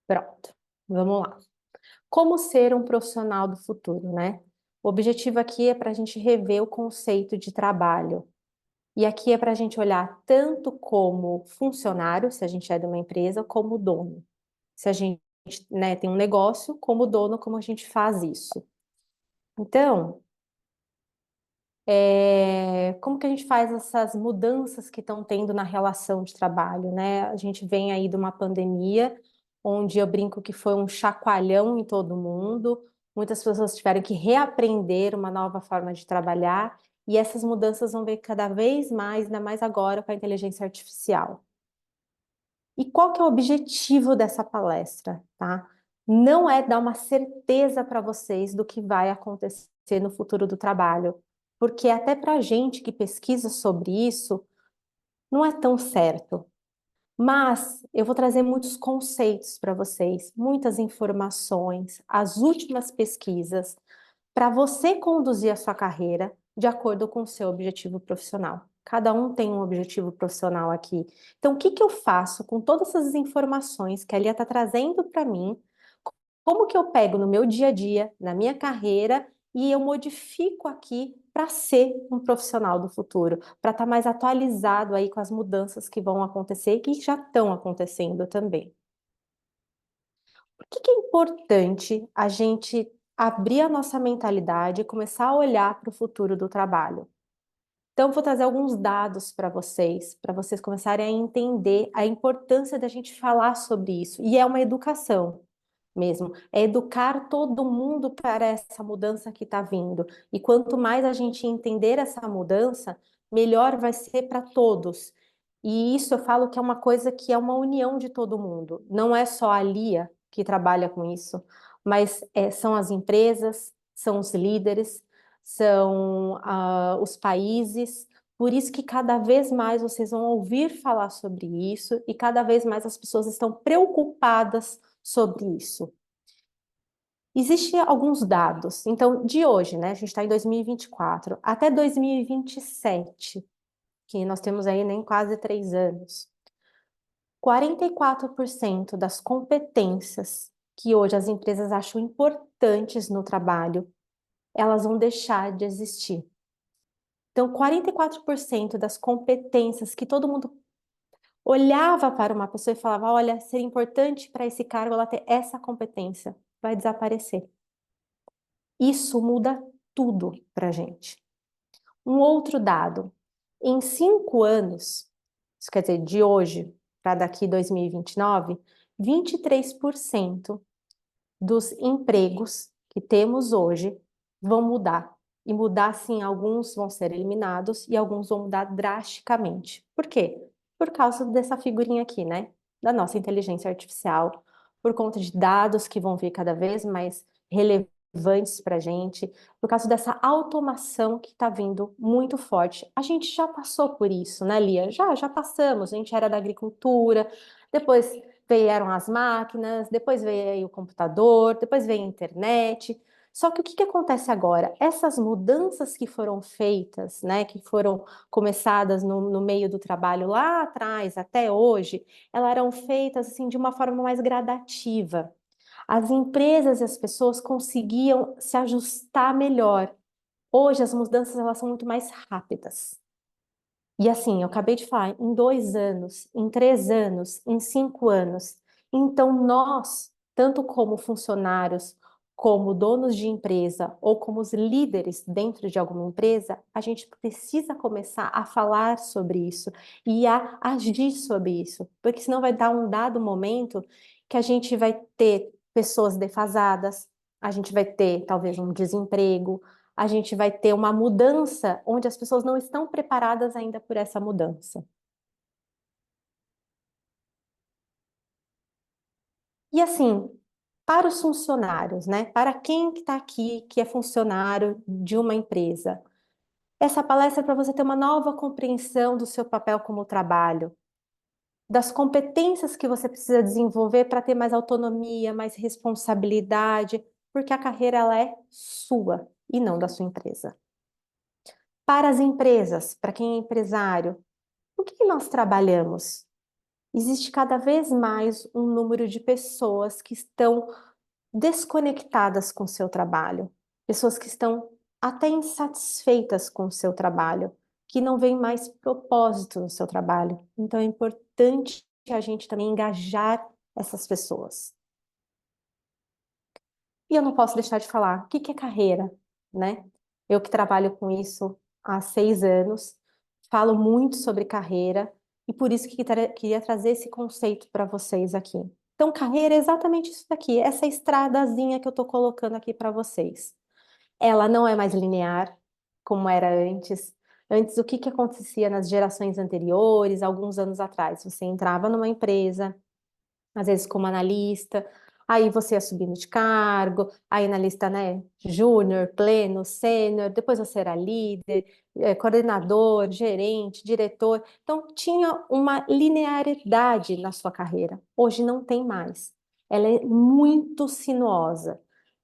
Pronto, vamos lá. Como ser um profissional do futuro, né? O objetivo aqui é para a gente rever o conceito de trabalho. E aqui é para a gente olhar tanto como funcionário, se a gente é de uma empresa, como dono. Se a gente, né, tem um negócio, como dono, como a gente faz isso. Então, como que a gente faz essas mudanças que estão tendo na relação de trabalho, né? A gente vem aí de uma pandemia, onde eu brinco que foi um chacoalhão em todo mundo, muitas pessoas tiveram que reaprender uma nova forma de trabalhar, e essas mudanças vão vir cada vez mais, ainda mais agora com a inteligência artificial. E qual que é o objetivo dessa palestra, tá? Não é dar uma certeza para vocês do que vai acontecer no futuro do trabalho, porque até para a gente que pesquisa sobre isso, não é tão certo. Mas eu vou trazer muitos conceitos para vocês, muitas informações, as últimas pesquisas, para você conduzir a sua carreira de acordo com o seu objetivo profissional. Cada um tem um objetivo profissional aqui. Então, o que que eu faço com todas essas informações que a Lia está trazendo para mim? Como que eu pego no meu dia a dia, na minha carreira, e eu modifico aqui para ser um profissional do futuro, para estar mais atualizado aí com as mudanças que vão acontecer e que já estão acontecendo também. Por que que é importante a gente abrir a nossa mentalidade e começar a olhar para o futuro do trabalho? Então, eu vou trazer alguns dados para vocês começarem a entender a importância da gente falar sobre isso. E é uma educação mesmo, é educar todo mundo para essa mudança que está vindo. E quanto mais a gente entender essa mudança, melhor vai ser para todos. E isso eu falo que é uma coisa que é uma união de todo mundo. Não é só a Lia que trabalha com isso, mas são as empresas, são os líderes, são os países. Por isso que cada vez mais vocês vão ouvir falar sobre isso e cada vez mais as pessoas estão preocupadas sobre isso. Existem alguns dados, então, de hoje, né? A gente está em 2024, até 2027, que nós temos aí nem quase 3 anos. 44% das competências que hoje as empresas acham importantes no trabalho, elas vão deixar de existir. Então, 44% das competências que todo mundo olhava para uma pessoa e falava, olha, seria importante para esse cargo ela ter essa competência, vai desaparecer. Isso muda tudo para a gente. Um outro dado, em 5 anos, isso quer dizer, de hoje para daqui 2029, 23% dos empregos que temos hoje vão mudar. E mudar, sim, alguns vão ser eliminados e alguns vão mudar drasticamente. Por quê? Por causa dessa figurinha aqui, né? Da nossa inteligência artificial, por conta de dados que vão vir cada vez mais relevantes para a gente, por causa dessa automação que está vindo muito forte. A gente já passou por isso, né, Lia? Já passamos. A gente era da agricultura, depois vieram as máquinas, depois veio aí o computador, depois veio a internet. Só que o que que acontece agora? Essas mudanças que foram feitas, né, que foram começadas no meio do trabalho lá atrás até hoje, elas eram feitas assim de uma forma mais gradativa. As empresas e as pessoas conseguiam se ajustar melhor. Hoje as mudanças elas são muito mais rápidas. E assim, eu acabei de falar, em 2 anos, em 3 anos, em 5 anos. Então, nós, tanto como funcionários, como donos de empresa ou como os líderes dentro de alguma empresa, a gente precisa começar a falar sobre isso e a agir sobre isso, porque senão vai dar um dado momento que a gente vai ter pessoas defasadas, a gente vai ter talvez um desemprego, a gente vai ter uma mudança onde as pessoas não estão preparadas ainda por essa mudança. E assim, para os funcionários, né? Para quem que está aqui, que é funcionário de uma empresa, essa palestra é para você ter uma nova compreensão do seu papel como trabalho, das competências que você precisa desenvolver para ter mais autonomia, mais responsabilidade, porque a carreira ela é sua e não da sua empresa. Para as empresas, para quem é empresário, o que que nós trabalhamos? existe cada vez mais um número de pessoas que estão desconectadas com o seu trabalho, pessoas que estão até insatisfeitas com o seu trabalho, que não veem mais propósito no seu trabalho. Então é importante que a gente também engajar essas pessoas. E eu não posso deixar de falar, o que que é carreira, né? Eu que trabalho com isso há 6 anos, falo muito sobre carreira e por isso que queria trazer esse conceito para vocês aqui. Então, carreira é exatamente isso daqui, essa estradazinha que eu estou colocando aqui para vocês. Ela não é mais linear, como era antes. Antes, o que que acontecia nas gerações anteriores, alguns anos atrás? Você entrava numa empresa, às vezes como analista, aí você ia subindo de cargo, aí analista, né, júnior, pleno, sênior, depois você era líder, coordenador, gerente, diretor. Então, tinha uma linearidade na sua carreira. Hoje não tem mais. Ela é muito sinuosa.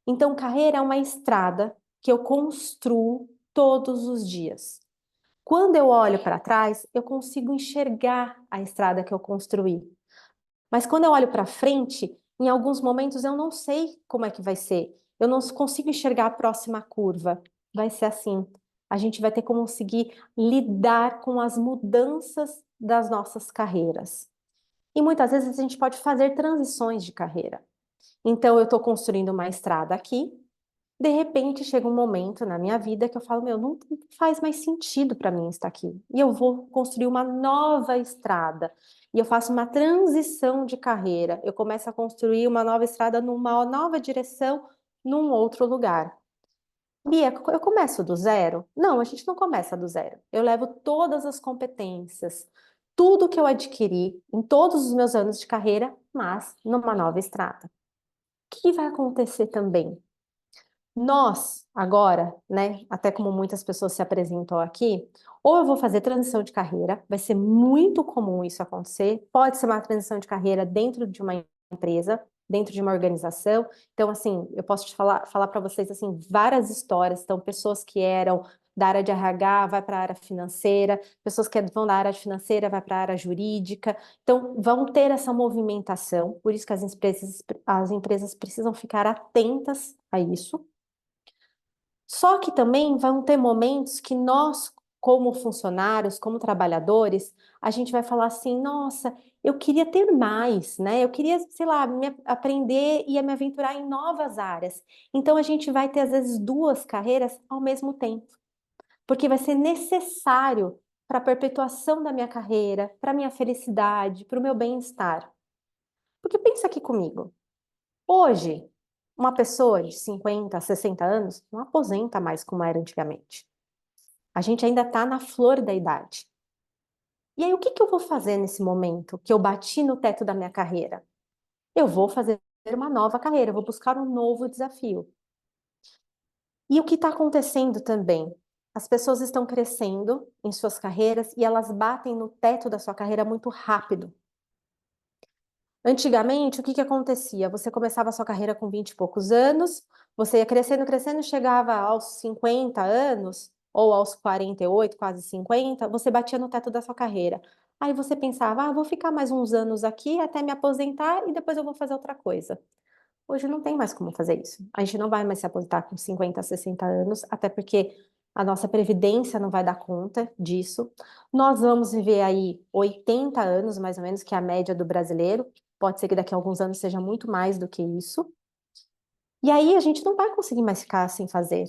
Então, carreira é uma estrada que eu construo todos os dias. Quando eu olho para trás, eu consigo enxergar a estrada que eu construí. Mas quando eu olho para frente, em alguns momentos eu não sei como é que vai ser. Eu não consigo enxergar a próxima curva. Vai ser assim. A gente vai ter que conseguir lidar com as mudanças das nossas carreiras. E muitas vezes a gente pode fazer transições de carreira. Então, eu estou construindo uma estrada aqui, de repente chega um momento na minha vida que eu falo, meu, não faz mais sentido para mim estar aqui. E eu vou construir uma nova estrada. E eu faço uma transição de carreira. Eu começo a construir uma nova estrada numa nova direção, num outro lugar. Bia, eu começo do zero? Não, a gente não começa do zero. Eu levo todas as competências, tudo que eu adquiri em todos os meus anos de carreira, mas numa nova estrada. O que vai acontecer também? Nós, agora, né, até como muitas pessoas se apresentam aqui, ou eu vou fazer transição de carreira, vai ser muito comum isso acontecer, pode ser uma transição de carreira dentro de uma empresa, dentro de uma organização. Então, assim, eu posso te falar para vocês, assim, várias histórias. Então, pessoas que eram da área de RH vai para a área financeira, pessoas que vão da área financeira vai para a área jurídica. Então, vão ter essa movimentação, por isso que as empresas precisam ficar atentas a isso. Só que também vão ter momentos que nós, como funcionários, como trabalhadores, a gente vai falar assim: nossa, eu queria ter mais, né? Eu queria, sei lá, aprender e me aventurar em novas áreas. Então a gente vai ter, às vezes, duas carreiras ao mesmo tempo, porque vai ser necessário para a perpetuação da minha carreira, para a minha felicidade, para o meu bem-estar. Porque pensa aqui comigo. Hoje, uma pessoa de 50, 60 anos não aposenta mais como era antigamente. A gente ainda está na flor da idade. E aí, o que que eu vou fazer nesse momento que eu bati no teto da minha carreira? Eu vou fazer uma nova carreira, eu vou buscar um novo desafio. E o que está acontecendo também? As pessoas estão crescendo em suas carreiras e elas batem no teto da sua carreira muito rápido. Antigamente, o que que acontecia? Você começava a sua carreira com 20 e poucos anos, você ia crescendo, crescendo, chegava aos 50 anos, ou aos 48, quase 50, você batia no teto da sua carreira. Aí você pensava, vou ficar mais uns anos aqui até me aposentar e depois eu vou fazer outra coisa. Hoje não tem mais como fazer isso. A gente não vai mais se aposentar com 50, 60 anos, até porque a nossa previdência não vai dar conta disso. Nós vamos viver aí 80 anos, mais ou menos, que é a média do brasileiro. Pode ser que daqui a alguns anos seja muito mais do que isso. E aí a gente não vai conseguir mais ficar sem fazer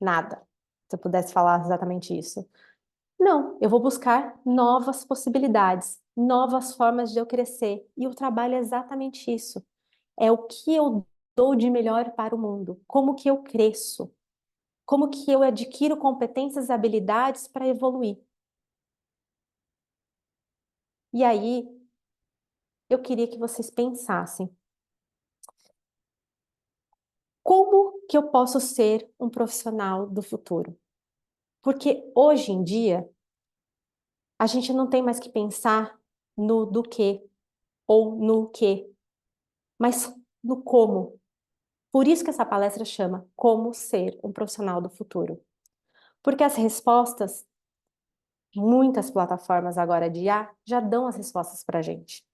nada. Se eu pudesse falar exatamente isso. Não, eu vou buscar novas possibilidades, novas formas de eu crescer. E o trabalho é exatamente isso. É o que eu dou de melhor para o mundo, como que eu cresço, como que eu adquiro competências e habilidades para evoluir. E aí, eu queria que vocês pensassem, como que eu posso ser um profissional do futuro? Porque hoje em dia, a gente não tem mais que pensar no do que ou no que, mas no como. Por isso que essa palestra chama Como Ser um Profissional do Futuro. Porque as respostas, muitas plataformas agora de IA já dão as respostas para a gente.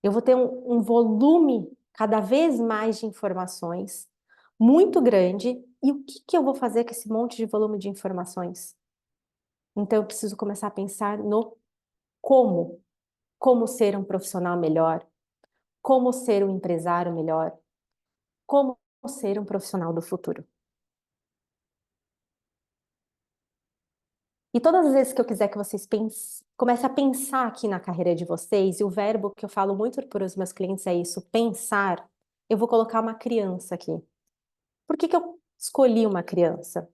Eu vou ter um volume cada vez mais de informações muito grande. E o que que eu vou fazer com esse monte de volume de informações? Então, eu preciso começar a pensar no como. Como ser um profissional melhor, como ser um empresário melhor, como ser um profissional do futuro. E todas as vezes que eu quiser que vocês comecem a pensar aqui na carreira de vocês, e o verbo que eu falo muito para os meus clientes é isso, pensar, eu vou colocar uma criança aqui. Por que que eu escolhi uma criança?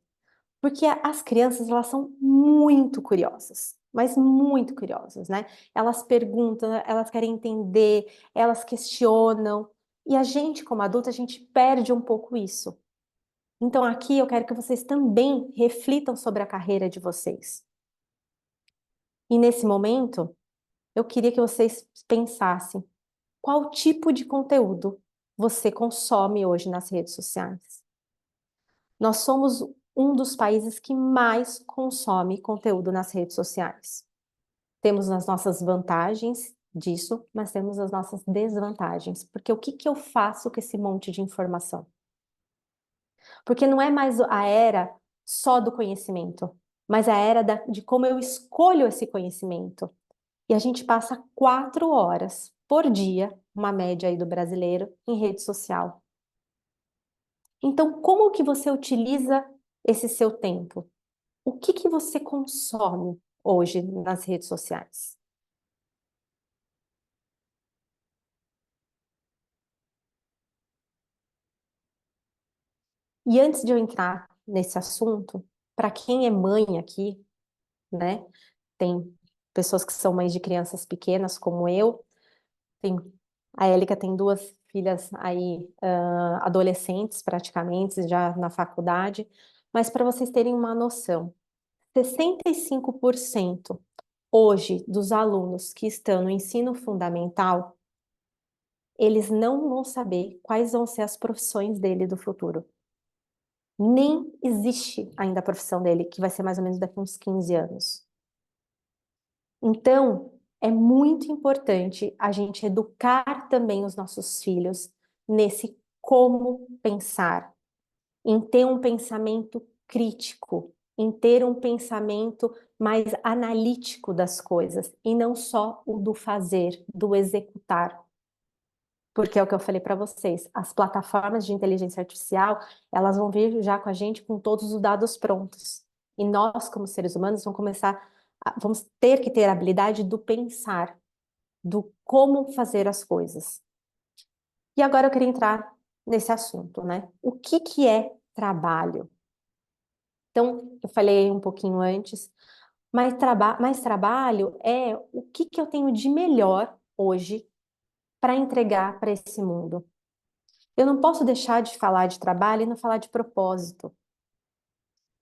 Porque as crianças, elas são muito curiosas, mas muito curiosas, né? Elas perguntam, elas querem entender, elas questionam. E a gente, como adulta, a gente perde um pouco isso. Então, aqui eu quero que vocês também reflitam sobre a carreira de vocês. E nesse momento, eu queria que vocês pensassem qual tipo de conteúdo você consome hoje nas redes sociais. Nós somos um dos países que mais consome conteúdo nas redes sociais. Temos as nossas vantagens disso, mas temos as nossas desvantagens. Porque o que que eu faço com esse monte de informação? Porque não é mais a era só do conhecimento, mas a era de como eu escolho esse conhecimento. E a gente passa 4 horas por dia, uma média aí do brasileiro, em rede social. Então, como que você utiliza esse seu tempo? O que que você consome hoje nas redes sociais? E antes de eu entrar nesse assunto, para quem é mãe aqui, né? Tem pessoas que são mães de crianças pequenas, como eu. Tem, a Élica tem duas filhas aí, adolescentes praticamente, já na faculdade. Mas para vocês terem uma noção, 65% hoje dos alunos que estão no ensino fundamental, eles não vão saber quais vão ser as profissões dele do futuro. Nem existe ainda a profissão dele, que vai ser mais ou menos daqui a uns 15 anos. Então, é muito importante a gente educar também os nossos filhos nesse como pensar, em ter um pensamento crítico, em ter um pensamento mais analítico das coisas, e não só o do fazer, do executar. Porque é o que eu falei para vocês, as plataformas de inteligência artificial, elas vão vir já com a gente com todos os dados prontos. E nós, como seres humanos, vamos ter que ter a habilidade do pensar, do como fazer as coisas. E agora eu queria entrar nesse assunto, né? O que que é trabalho? Então, eu falei um pouquinho antes, mas trabalho é o que que eu tenho de melhor hoje para entregar para esse mundo. Eu não posso deixar de falar de trabalho e não falar de propósito.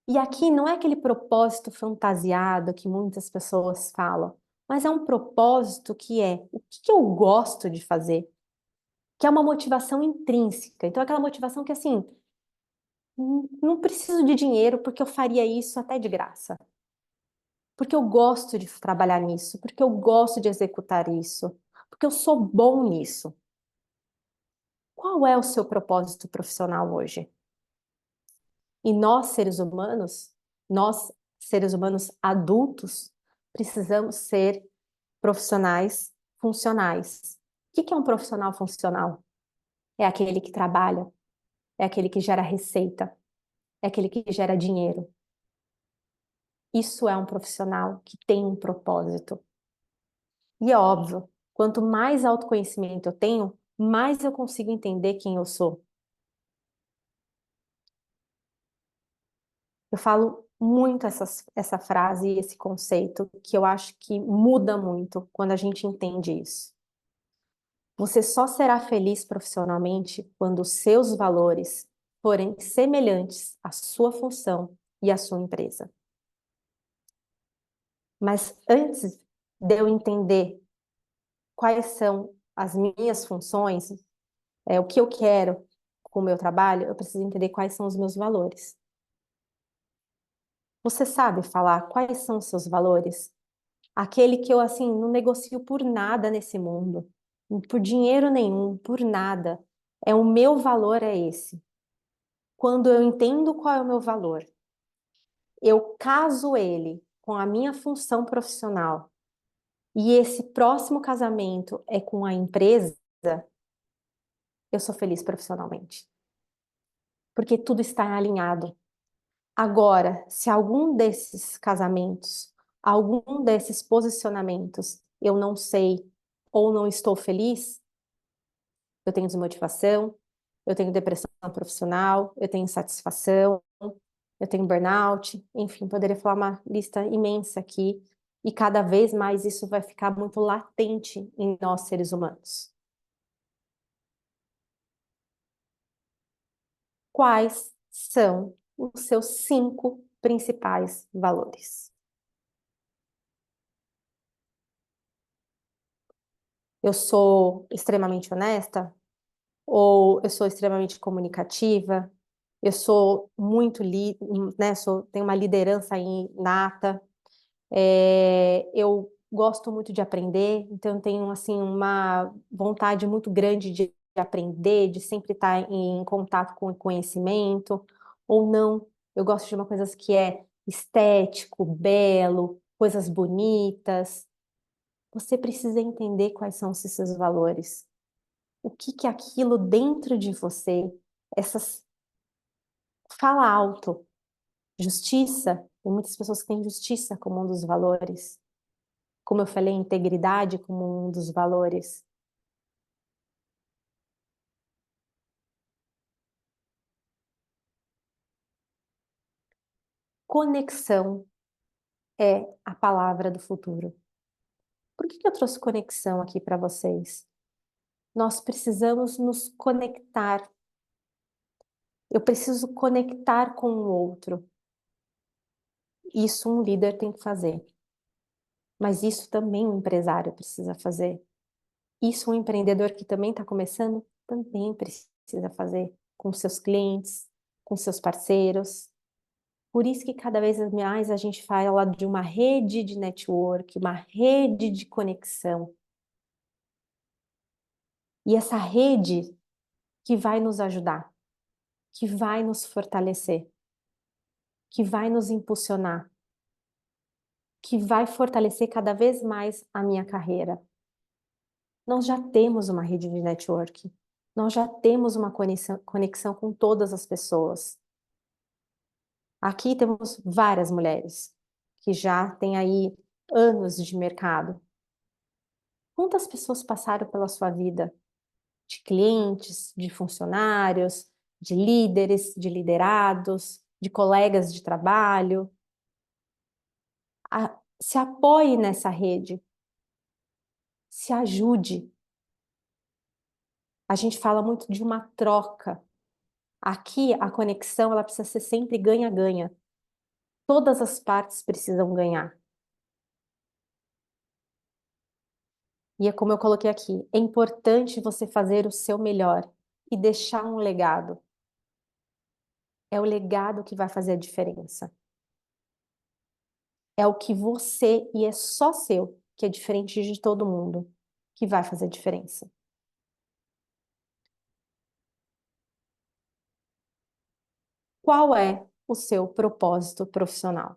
E aqui não é aquele propósito fantasiado que muitas pessoas falam, mas é um propósito que é o que que eu gosto de fazer, que é uma motivação intrínseca. Então, é aquela motivação que, assim, não preciso de dinheiro porque eu faria isso até de graça. Porque eu gosto de trabalhar nisso, porque eu gosto de executar isso, porque eu sou bom nisso. Qual é o seu propósito profissional hoje? E nós, seres humanos adultos, precisamos ser profissionais funcionais. O que que é um profissional funcional? É aquele que trabalha, é aquele que gera receita, é aquele que gera dinheiro. Isso é um profissional que tem um propósito. E é óbvio, quanto mais autoconhecimento eu tenho, mais eu consigo entender quem eu sou. Eu falo muito essa frase e esse conceito, que eu acho que muda muito quando a gente entende isso. Você só será feliz profissionalmente quando os seus valores forem semelhantes à sua função e à sua empresa. Mas antes de eu entender quais são as minhas funções, o que eu quero com o meu trabalho, eu preciso entender quais são os meus valores. Você sabe falar quais são os seus valores? Aquele que eu, assim, não negocio por nada nesse mundo. por dinheiro nenhum, por nada. É o meu valor é esse. Quando eu entendo qual é o meu valor, eu caso ele com a minha função profissional e esse próximo casamento é com a empresa, eu sou feliz profissionalmente, porque tudo está alinhado. Agora, se algum desses casamentos, algum desses posicionamentos eu não sei ou não estou feliz, eu tenho desmotivação, eu tenho depressão profissional, eu tenho insatisfação, eu tenho burnout, enfim, poderia falar uma lista imensa aqui, e cada vez mais isso vai ficar muito latente em nós seres humanos. Quais são os seus 5 principais valores? Eu sou extremamente honesta? Ou eu sou extremamente comunicativa? Eu sou muito, né, tenho uma liderança inata? Eu gosto muito de aprender, então eu tenho assim uma vontade muito grande de aprender, de sempre estar em contato com o conhecimento, ou não. Eu gosto de uma coisa que é estético, belo, coisas bonitas. Você precisa entender quais são esses seus valores. O que que é aquilo dentro de você, essas fala alto, justiça, tem muitas pessoas que têm justiça como um dos valores. Como eu falei, integridade como um dos valores. Conexão é a palavra do futuro. Por que que eu trouxe conexão aqui para vocês? Nós precisamos nos conectar. Eu preciso conectar com o outro. Isso um líder tem que fazer. Mas isso também um empresário precisa fazer. Isso um empreendedor que também está começando também precisa fazer com seus clientes, com seus parceiros. Por isso que cada vez mais a gente fala de uma rede de network, uma rede de conexão. E essa rede que vai nos ajudar, que vai nos fortalecer, que vai nos impulsionar, que vai fortalecer cada vez mais a minha carreira. Nós já temos uma rede de network, nós já temos uma conexão com todas as pessoas. Aqui temos várias mulheres que já têm aí anos de mercado. Quantas pessoas passaram pela sua vida? De clientes, de funcionários, de líderes, de liderados, de colegas de trabalho. Se apoie nessa rede, se ajude. A gente fala muito de uma troca. Aqui a conexão ela precisa ser sempre ganha-ganha. Todas as partes precisam ganhar. E é como eu coloquei aqui, é importante você fazer o seu melhor e deixar um legado. É o legado que vai fazer a diferença. É o que você, e é só seu, que é diferente de todo mundo, que vai fazer a diferença. Qual é o seu propósito profissional?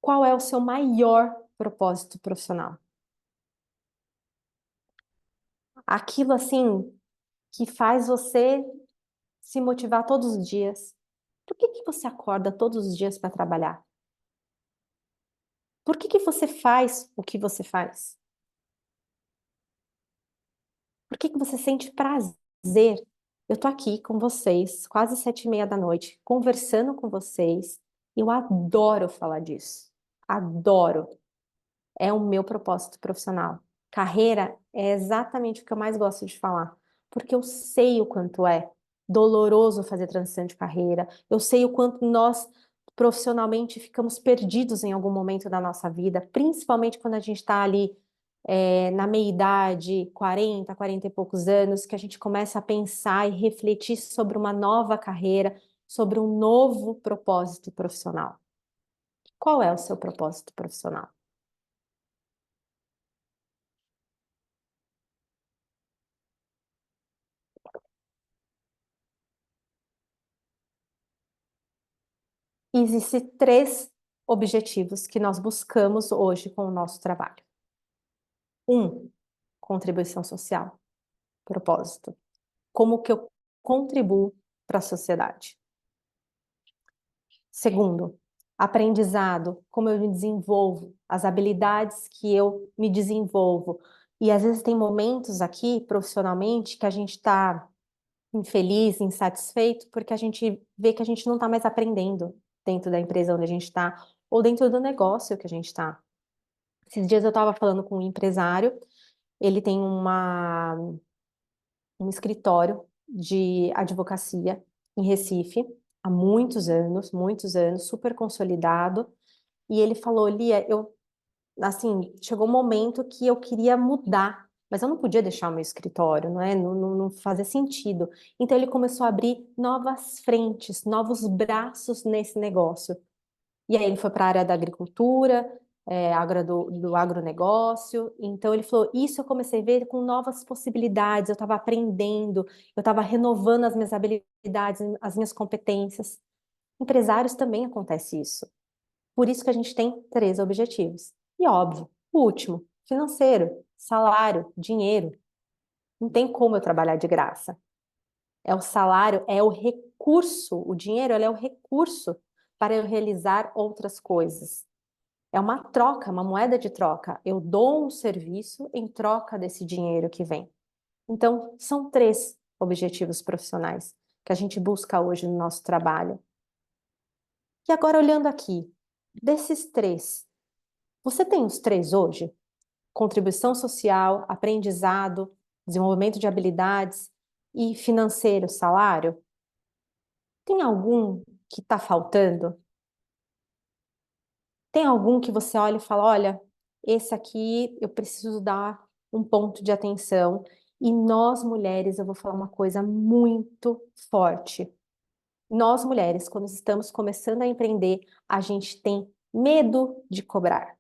Qual é o seu maior propósito profissional? Aquilo assim que faz você se motivar todos os dias. Por que que você acorda todos os dias para trabalhar? Por que que você faz o que você faz? Por que que você sente prazer? Eu tô aqui com vocês, quase 7h30 da noite, conversando com vocês. Eu adoro falar disso. Adoro. É o meu propósito profissional. Carreira é exatamente o que eu mais gosto de falar, porque eu sei o quanto é doloroso fazer transição de carreira. Eu sei o quanto nós profissionalmente ficamos perdidos em algum momento da nossa vida, principalmente quando a gente está ali na meia-idade, 40 e poucos anos, que a gente começa a pensar e refletir sobre uma nova carreira, sobre um novo propósito profissional. Qual é o seu propósito profissional? Existem três objetivos que nós buscamos hoje com o nosso trabalho. Um, contribuição social, propósito. Como que eu contribuo para a sociedade? Segundo, aprendizado, como eu me desenvolvo, as habilidades que eu me desenvolvo. E às vezes tem momentos aqui, profissionalmente, que a gente está infeliz, insatisfeito, porque a gente vê que a gente não está mais aprendendo dentro da empresa onde a gente está, ou dentro do negócio que a gente está. Esses dias eu estava falando com um empresário, ele tem um escritório de advocacia em Recife, há muitos anos, super consolidado, e ele falou, Lia, assim, chegou um momento que eu queria mudar, mas eu não podia deixar o meu escritório, não é? Não fazia sentido. Então ele começou a abrir novas frentes, novos braços nesse negócio. E aí ele foi para a área da agricultura, do agronegócio. Então ele falou, isso eu comecei a ver com novas possibilidades, eu estava aprendendo, eu estava renovando as minhas habilidades, as minhas competências. Empresários também acontece isso. Por isso que a gente tem três objetivos. E óbvio, o último, financeiro, salário, dinheiro. Não tem como eu trabalhar de graça. É o salário, é o recurso, o dinheiro, ele é o recurso para eu realizar outras coisas. É uma troca, uma moeda de troca. Eu dou um serviço em troca desse dinheiro que vem. Então, são três objetivos profissionais que a gente busca hoje no nosso trabalho. E agora, olhando aqui, desses três, você tem os três hoje? Contribuição social, aprendizado, desenvolvimento de habilidades e financeiro, salário? Tem algum que está faltando? Tem algum que você olha e fala, olha, esse aqui eu preciso dar um ponto de atenção. E nós mulheres, eu vou falar uma coisa muito forte. Nós mulheres, quando estamos começando a empreender, a gente tem medo de cobrar.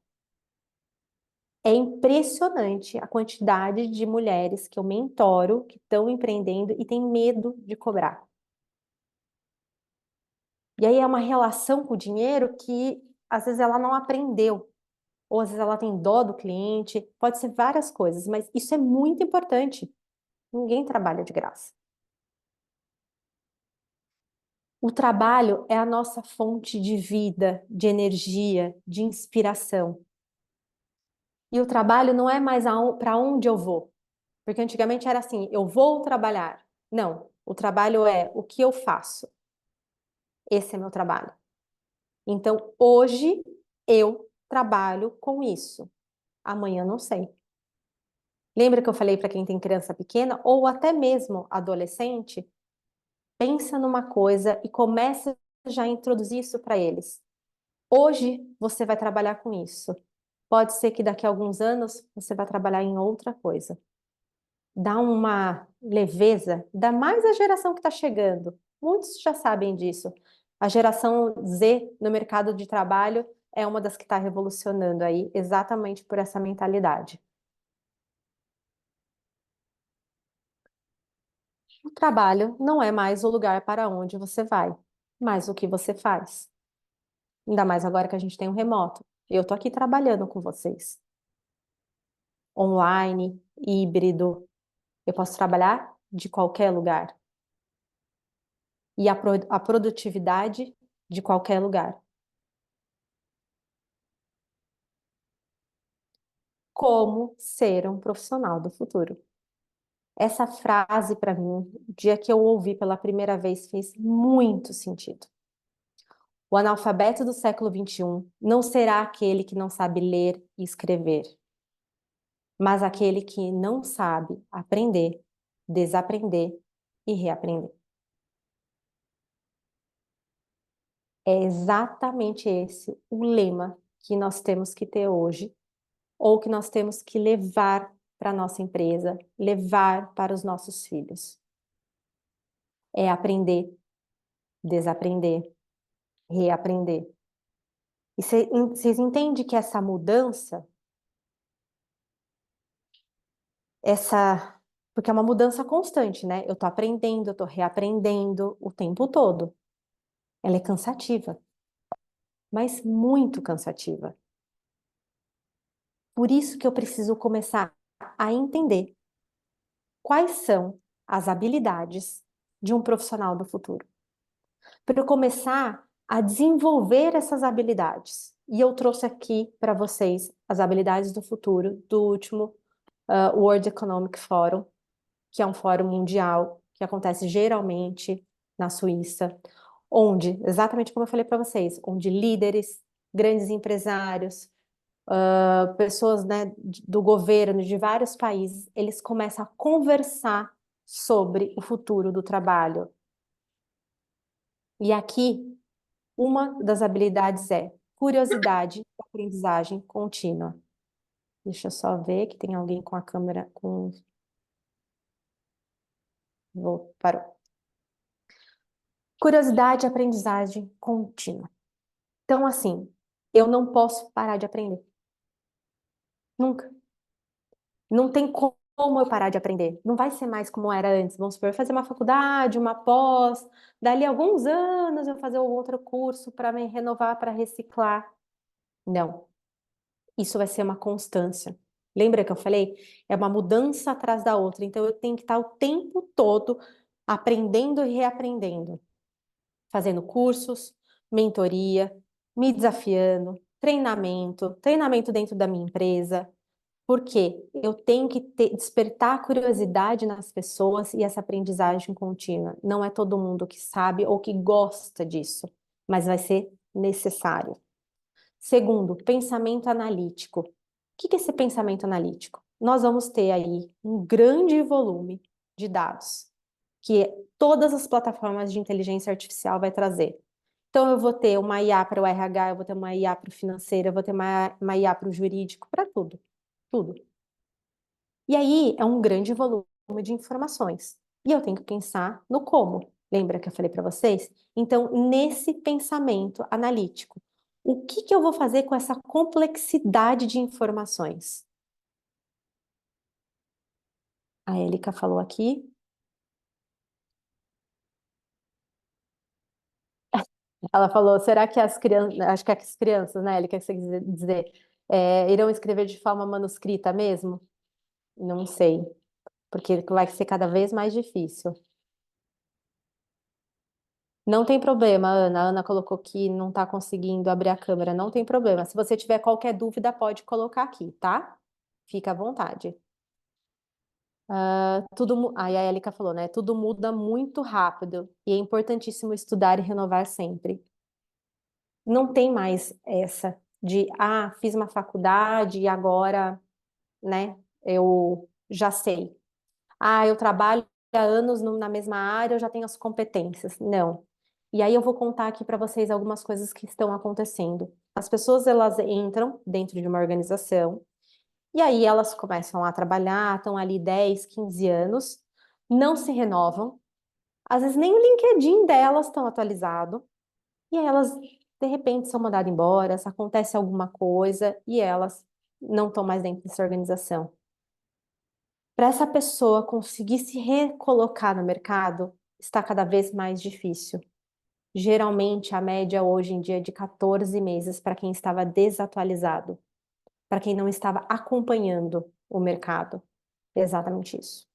É impressionante a quantidade de mulheres que eu mentoro, que estão empreendendo e têm medo de cobrar. E aí é uma relação com o dinheiro que às vezes ela não aprendeu, ou às vezes ela tem dó do cliente, pode ser várias coisas, mas isso é muito importante. Ninguém trabalha de graça. O trabalho é a nossa fonte de vida, de energia, de inspiração. E o trabalho não é mais para onde eu vou. Porque antigamente era assim, eu vou trabalhar. Não, o trabalho é o que eu faço. Esse é meu trabalho. Então, hoje eu trabalho com isso. Amanhã não sei. Lembra que eu falei para quem tem criança pequena ou até mesmo adolescente? Pensa numa coisa e começa já a introduzir isso para eles. Hoje você vai trabalhar com isso. Pode ser que daqui a alguns anos você vai trabalhar em outra coisa. Dá uma leveza, ainda mais a geração que está chegando. Muitos já sabem disso. A geração Z no mercado de trabalho é uma das que está revolucionando aí, exatamente por essa mentalidade. O trabalho não é mais o lugar para onde você vai, mas o que você faz. Ainda mais agora que a gente tem um remoto. Eu estou aqui trabalhando com vocês. Online, híbrido. Eu posso trabalhar de qualquer lugar. E a produtividade de qualquer lugar. Como ser um profissional do futuro. Essa frase, para mim, o dia que eu ouvi pela primeira vez, fez muito sentido. O analfabeto do século XXI não será aquele que não sabe ler e escrever, mas aquele que não sabe aprender, desaprender e reaprender. É exatamente esse o lema que nós temos que ter hoje, ou que nós temos que levar para a nossa empresa, levar para os nossos filhos. É aprender, desaprender, reaprender. E vocês entendem que essa mudança, porque é uma mudança constante, né? Eu tô aprendendo, eu tô reaprendendo o tempo todo. Ela é cansativa. mas muito cansativa. Por isso que eu preciso começar a entender quais são as habilidades de um profissional do futuro. Para eu começar a desenvolver essas habilidades. E eu trouxe aqui para vocês as habilidades do futuro do último World Economic Forum, que é um fórum mundial que acontece geralmente na Suíça, onde, exatamente como eu falei para vocês, onde líderes, grandes empresários, pessoas, né, do governo de vários países, eles começam a conversar sobre o futuro do trabalho. E aqui, uma das habilidades é curiosidade e aprendizagem contínua. Deixa eu só ver que tem alguém com a câmera com. Parou. Curiosidade e aprendizagem contínua. Então, assim, eu não posso parar de aprender. Nunca. Não tem como eu parar de aprender. Não vai ser mais como era antes. Vamos supor, eu fazer uma faculdade, uma pós, dali a alguns anos eu fazer um outro curso para me renovar, para reciclar. Não. Isso vai ser uma constância. Lembra que eu falei? É uma mudança atrás da outra. Então eu tenho que estar o tempo todo aprendendo e reaprendendo, fazendo cursos, mentoria, me desafiando, treinamento dentro da minha empresa, porque eu tenho que despertar a curiosidade nas pessoas e essa aprendizagem contínua. Não é todo mundo que sabe ou que gosta disso, mas vai ser necessário. Segundo, pensamento analítico. O que é esse pensamento analítico? Nós vamos ter aí um grande volume de dados que todas as plataformas de inteligência artificial vai trazer. Então, eu vou ter uma IA para o RH, eu vou ter uma IA para o financeiro, eu vou ter uma IA para o jurídico, para tudo. Tudo. E aí é um grande volume de informações. E eu tenho que pensar no como. Lembra que eu falei para vocês? Então, nesse pensamento analítico, o que que eu vou fazer com essa complexidade de informações? A Élica falou aqui. Ela falou: será que as crianças, acho que as crianças, né, Élica, que você quer dizer, irão escrever de forma manuscrita mesmo? Não sei, porque vai ser cada vez mais difícil. Não tem problema, Ana. A Ana colocou que não está conseguindo abrir a câmera. Não tem problema. Se você tiver qualquer dúvida, pode colocar aqui, tá? Fica à vontade. Aí a Elika falou, né? Tudo muda muito rápido e é importantíssimo estudar e renovar sempre. Não tem mais essa de, fiz uma faculdade e agora, né? Eu já sei. Eu trabalho há anos na mesma área, eu já tenho as competências. Não. E aí eu vou contar aqui para vocês algumas coisas que estão acontecendo. As pessoas, elas entram dentro de uma organização e aí elas começam a trabalhar, estão ali 10, 15 anos, não se renovam, às vezes nem o LinkedIn delas estão atualizado, e aí elas, de repente, são mandadas embora, se acontece alguma coisa e elas não estão mais dentro dessa organização. Para essa pessoa conseguir se recolocar no mercado, está cada vez mais difícil. Geralmente, a média hoje em dia é de 14 meses para quem estava desatualizado, para quem não estava acompanhando o mercado. Exatamente isso.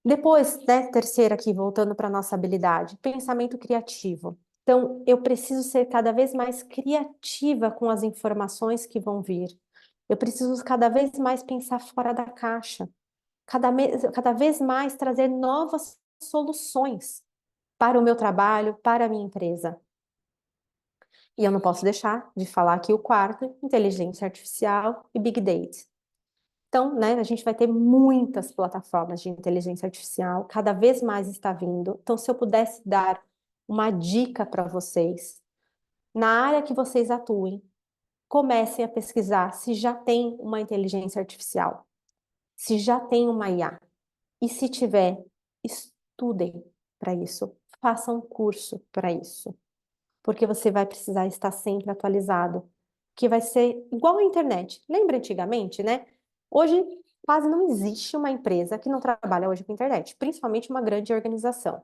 Depois, né, terceira aqui, voltando para a nossa habilidade, pensamento criativo. Então, eu preciso ser cada vez mais criativa com as informações que vão vir. Eu preciso cada vez mais pensar fora da caixa. Cada vez mais trazer novas soluções para o meu trabalho, para a minha empresa. E eu não posso deixar de falar aqui o quarto, inteligência artificial e Big Data. Então, né, a gente vai ter muitas plataformas de inteligência artificial, cada vez mais está vindo. Então, se eu pudesse dar uma dica para vocês, na área que vocês atuem, comecem a pesquisar se já tem uma inteligência artificial, se já tem uma IA. E se tiver, estudem para isso, façam um curso para isso, porque você vai precisar estar sempre atualizado, que vai ser igual à internet. Lembra antigamente, né? Hoje quase não existe uma empresa que não trabalha hoje com internet, principalmente uma grande organização.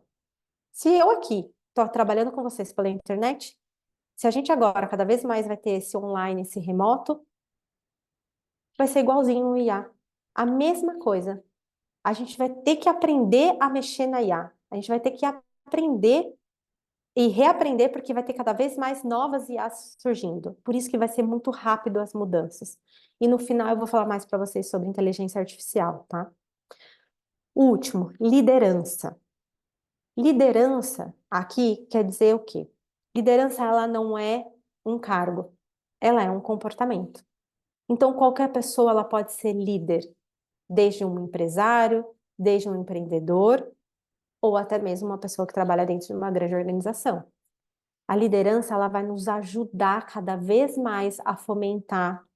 Se eu aqui estou trabalhando com vocês pela internet, Se a gente agora cada vez mais vai ter esse online, esse remoto, vai ser igualzinho o IA. A mesma coisa. A gente vai ter que aprender a mexer na IA. A gente vai ter que aprender e reaprender, porque vai ter cada vez mais novas IAs surgindo. Por isso que vai ser muito rápido as mudanças. E no final eu vou falar mais para vocês sobre inteligência artificial, tá? O último, liderança. Liderança aqui quer dizer o quê? Liderança, ela não é um cargo, ela é um comportamento. Então, qualquer pessoa, ela pode ser líder, desde um empresário, desde um empreendedor, ou até mesmo uma pessoa que trabalha dentro de uma grande organização. A liderança, ela vai nos ajudar cada vez mais a fomentar,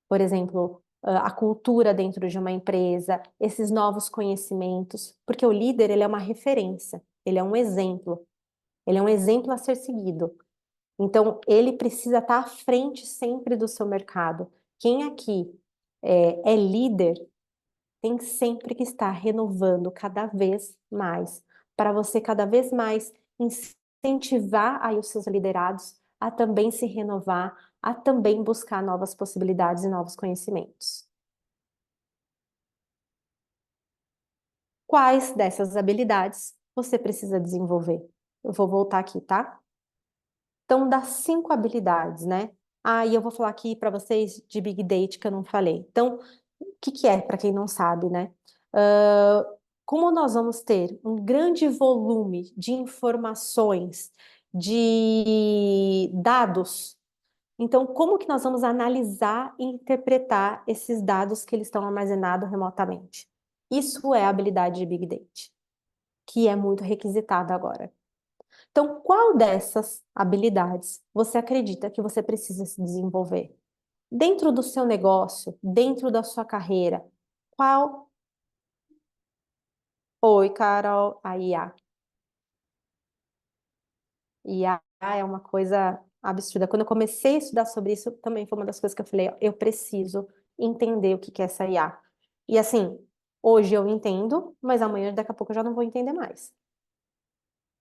por exemplo, a cultura dentro de uma empresa, esses novos conhecimentos, porque o líder, ele é uma referência, ele é um exemplo a ser seguido. Então, ele precisa estar à frente sempre do seu mercado. Quem aqui é líder tem sempre que estar renovando cada vez mais, para você cada vez mais incentivar aí os seus liderados a também se renovar, a também buscar novas possibilidades e novos conhecimentos. Quais dessas habilidades você precisa desenvolver? Eu vou voltar aqui, tá? Então, das 5 habilidades, né? E eu vou falar aqui para vocês de Big Data que eu não falei. Então, o que que é, para quem não sabe, né? Ah, como nós vamos ter um grande volume de informações, de dados, então, como que nós vamos analisar e interpretar esses dados que eles estão armazenados remotamente? Isso é a habilidade de Big Data, que é muito requisitada agora. Então, qual dessas habilidades você acredita que você precisa se desenvolver? Dentro do seu negócio, dentro da sua carreira, qual? Oi, Carol, a IA. IA é uma coisa absurda. Quando eu comecei a estudar sobre isso, também foi uma das coisas que eu falei, ó, eu preciso entender o que que é essa IA. E assim, hoje eu entendo, mas amanhã, daqui a pouco, eu já não vou entender mais,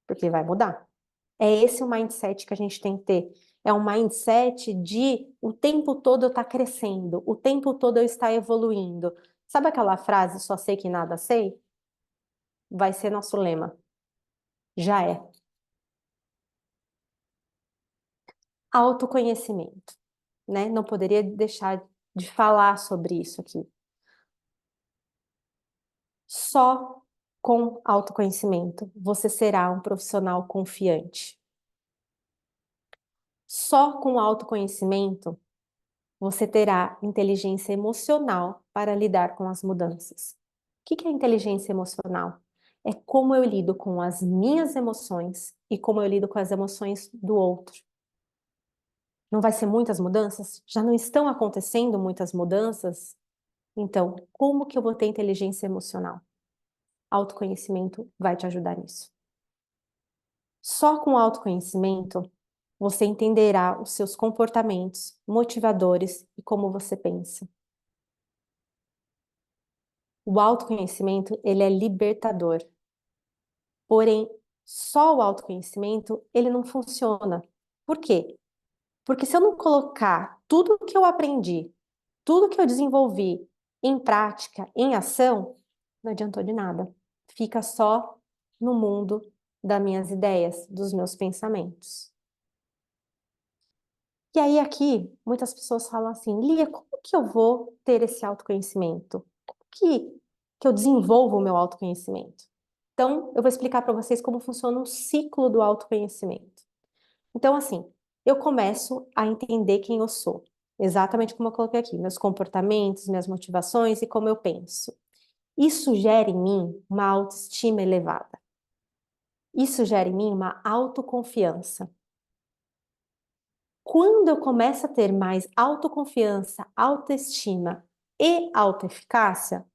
porque vai mudar. É esse o mindset que a gente tem que ter. É um mindset de o tempo todo eu estar crescendo, o tempo todo eu estar evoluindo. Sabe aquela frase, só sei que nada sei? Vai ser nosso lema. Já é. Autoconhecimento, né? Não poderia deixar de falar sobre isso aqui. Só com autoconhecimento você será um profissional confiante. Só com autoconhecimento você terá inteligência emocional para lidar com as mudanças. O que é inteligência emocional? É como eu lido com as minhas emoções e como eu lido com as emoções do outro. Não vai ser muitas mudanças? Já não estão acontecendo muitas mudanças? Então, como que eu vou ter inteligência emocional? Autoconhecimento vai te ajudar nisso. Só com autoconhecimento você entenderá os seus comportamentos, motivadores e como você pensa. O autoconhecimento, ele é libertador. Porém, só o autoconhecimento, ele não funciona. Por quê? Porque se eu não colocar tudo que eu aprendi, tudo que eu desenvolvi em prática, em ação, não adiantou de nada. Fica só no mundo das minhas ideias, dos meus pensamentos. E aí aqui, muitas pessoas falam assim, Lia, como que eu vou ter esse autoconhecimento? Como que eu desenvolvo o meu autoconhecimento? Então, eu vou explicar para vocês como funciona o ciclo do autoconhecimento. Então, assim, eu começo a entender quem eu sou, exatamente como eu coloquei aqui, meus comportamentos, minhas motivações e como eu penso. Isso gera em mim uma autoestima elevada. Isso gera em mim uma autoconfiança. Quando eu começo a ter mais autoconfiança, autoestima e autoeficácia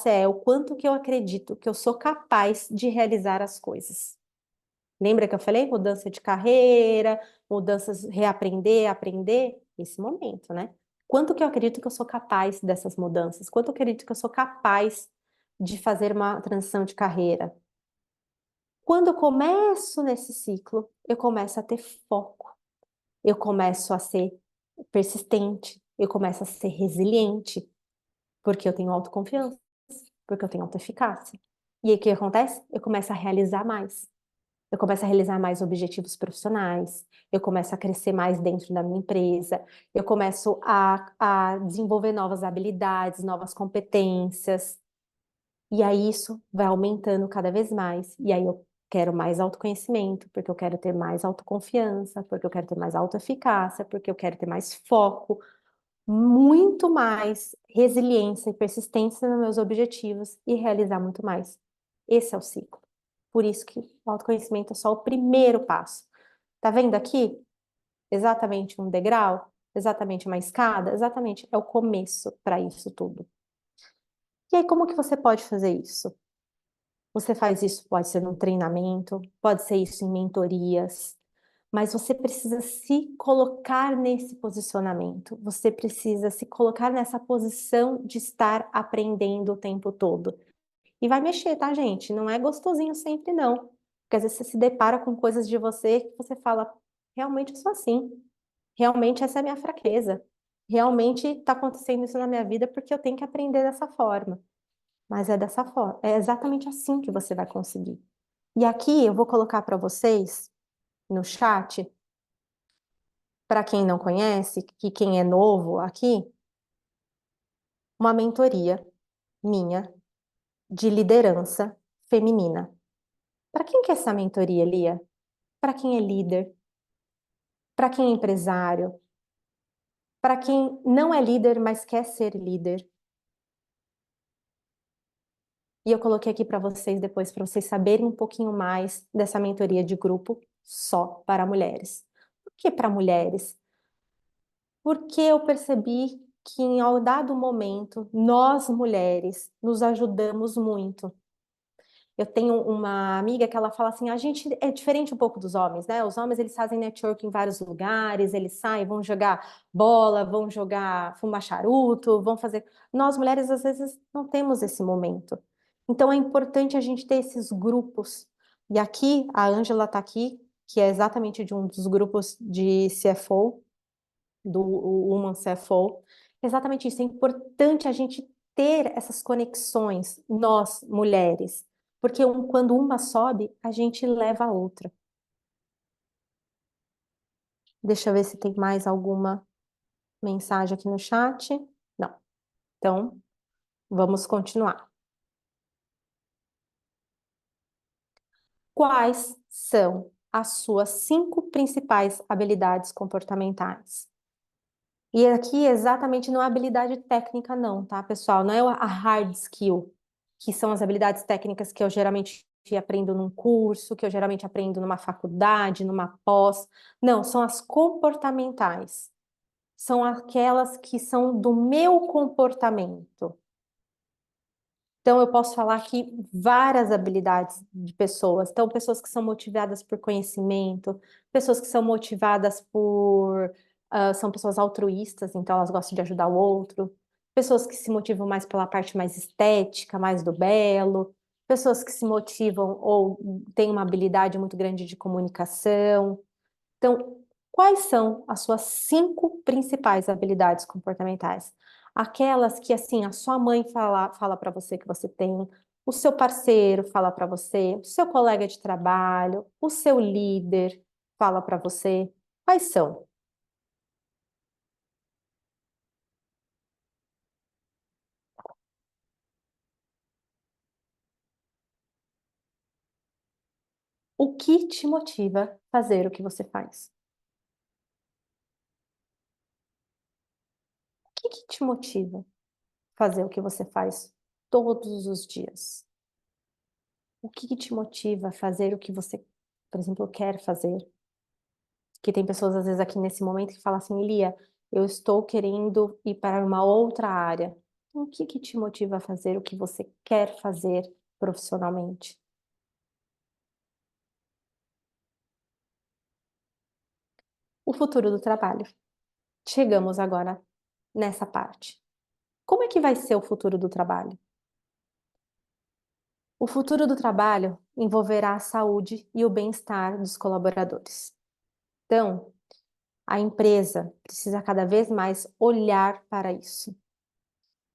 é o quanto que eu acredito que eu sou capaz de realizar as coisas. Lembra que eu falei mudança de carreira, mudanças, reaprender, aprender? Esse momento, né? Quanto que eu acredito que eu sou capaz dessas mudanças? Quanto eu acredito que eu sou capaz de fazer uma transição de carreira? Quando eu começo nesse ciclo, eu começo a ter foco. eu começo a ser persistente, eu começo a ser resiliente, porque eu tenho autoconfiança, porque eu tenho autoeficácia. E aí o que acontece? Eu começo a realizar mais. Eu começo a realizar mais objetivos profissionais, eu começo a crescer mais dentro da minha empresa, eu começo a desenvolver novas habilidades, novas competências. E aí isso vai aumentando cada vez mais. E aí eu quero mais autoconhecimento, porque eu quero ter mais autoconfiança, porque eu quero ter mais autoeficácia, porque eu quero ter mais foco, muito mais resiliência e persistência nos meus objetivos e realizar muito mais. Esse é o ciclo. Por isso que o autoconhecimento é só o primeiro passo. Tá vendo aqui? Exatamente um degrau, exatamente uma escada, exatamente é o começo para isso tudo. E aí, como que você pode fazer isso? Você faz isso, pode ser num treinamento, pode ser isso em mentorias, mas você precisa se colocar nesse posicionamento, você precisa se colocar nessa posição de estar aprendendo o tempo todo. E vai mexer, tá, gente? Não é gostosinho sempre, não. Porque às vezes você se depara com coisas de você que você fala, realmente eu sou assim, realmente essa é a minha fraqueza, realmente está acontecendo isso na minha vida porque eu tenho que aprender dessa forma. Mas é dessa forma, é exatamente assim que você vai conseguir. E aqui eu vou colocar para vocês no chat, para quem não conhece, que quem é novo aqui, uma mentoria minha de liderança feminina. Para quem que é essa mentoria, Lia? Para quem é líder, para quem é empresário, para quem não é líder, mas quer ser líder. E eu coloquei aqui para vocês depois, para vocês saberem um pouquinho mais dessa mentoria de grupo só para mulheres. Por que para mulheres? Porque eu percebi que em ao dado momento, nós mulheres nos ajudamos muito. Eu tenho uma amiga que ela fala assim, a gente é diferente um pouco dos homens, né? Os homens, eles fazem network em vários lugares, eles saem, vão jogar bola, vão jogar, fumar charuto, vão fazer... Nós, mulheres, às vezes não temos esse momento. Então, é importante a gente ter esses grupos. E aqui, a Ângela está aqui, que é exatamente de um dos grupos de CFO, do Woman CFO. Exatamente isso, é importante a gente ter essas conexões, nós, mulheres, porque quando uma sobe, a gente leva a outra. Deixa eu ver se tem mais alguma mensagem aqui no chat. Não. Então, vamos continuar. Quais são as suas 5 principais habilidades comportamentais? E aqui exatamente não é habilidade técnica, não, tá, pessoal? Não é a hard skill, que são as habilidades técnicas que eu geralmente aprendo num curso, que eu geralmente aprendo numa faculdade, numa pós. Não, são as comportamentais. São aquelas que são do meu comportamento. Então, eu posso falar aqui várias habilidades de pessoas. Então, pessoas que são motivadas por conhecimento, pessoas que são motivadas por. São pessoas altruístas, então elas gostam de ajudar o outro. Pessoas que se motivam mais pela parte mais estética, mais do belo. Pessoas que se motivam ou têm uma habilidade muito grande de comunicação. Então, quais são as suas 5 principais habilidades comportamentais? Aquelas que, assim, a sua mãe fala para você que você tem, o seu parceiro fala para você, o seu colega de trabalho, o seu líder fala para você. Quais são? O que te motiva a fazer o que você faz? O que que te motiva a fazer o que você faz todos os dias? O que que te motiva a fazer o que você, por exemplo, quer fazer? Que tem pessoas, às vezes, aqui nesse momento que falam assim, Lia, eu estou querendo ir para uma outra área. O que que te motiva a fazer o que você quer fazer profissionalmente? O futuro do trabalho. Chegamos agora nessa parte. Como é que vai ser o futuro do trabalho? O futuro do trabalho envolverá a saúde e o bem-estar dos colaboradores. Então, A empresa precisa cada vez mais olhar para isso.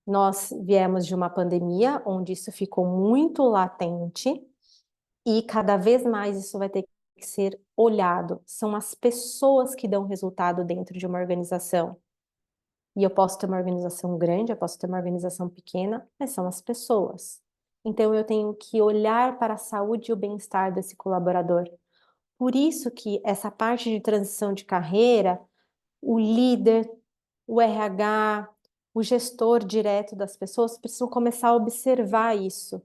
Nós viemos de uma pandemia onde isso ficou muito latente e cada vez mais isso vai ter que ser olhado. São as pessoas que dão resultado dentro de uma organização. E eu posso ter uma organização grande, eu posso ter uma organização pequena, mas são as pessoas. Então eu tenho que olhar para a saúde e o bem-estar desse colaborador. Por isso que essa parte de transição de carreira, o líder, o RH, o gestor direto das pessoas precisam começar a observar isso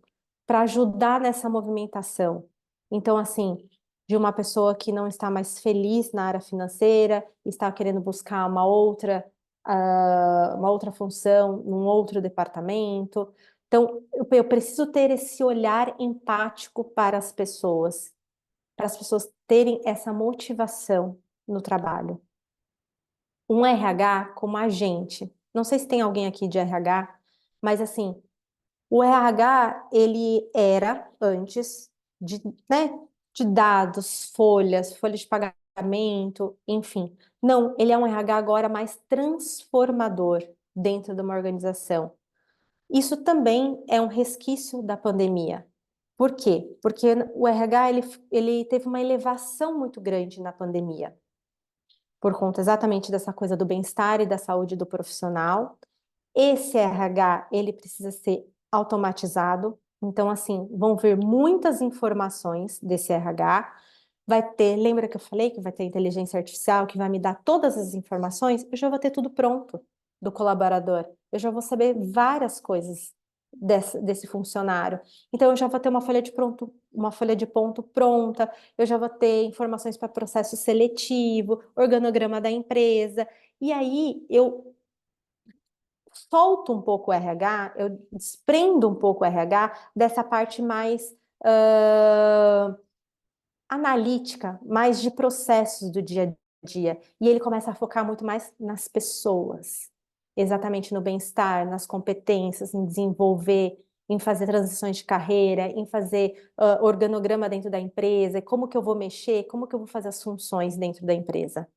para ajudar nessa movimentação. Então, assim, de uma pessoa que não está mais feliz na área financeira, está querendo buscar uma outra função, num outro departamento. Então, eu preciso ter esse olhar empático para as pessoas terem essa motivação no trabalho. Um RH como agente. Não sei se tem alguém aqui de RH, mas assim, o RH, ele era antes de, né, de dados, folhas de pagamento, enfim. Não, ele é um RH agora mais transformador dentro de uma organização. Isso também é um resquício da pandemia. Por quê? Porque o RH ele teve uma elevação muito grande na pandemia por conta exatamente dessa coisa do bem-estar e da saúde do profissional. Esse RH, ele precisa ser automatizado. Então, assim, vão vir muitas informações desse RH. Vai ter, lembra que eu falei que vai ter inteligência artificial que vai me dar todas as informações? Eu já vou ter tudo pronto do colaborador. Eu já vou saber várias coisas desse funcionário. Então, eu já vou ter uma folha de ponto pronta, eu já vou ter informações para processo seletivo, organograma da empresa. E aí eu solto um pouco o RH, eu desprendo um pouco o RH dessa parte mais analítica, mais de processos do dia a dia. E ele começa a focar muito mais nas pessoas, exatamente no bem-estar, nas competências, em desenvolver, em fazer transições de carreira, em fazer organograma dentro da empresa, como que eu vou mexer, como que eu vou fazer as funções dentro da empresa.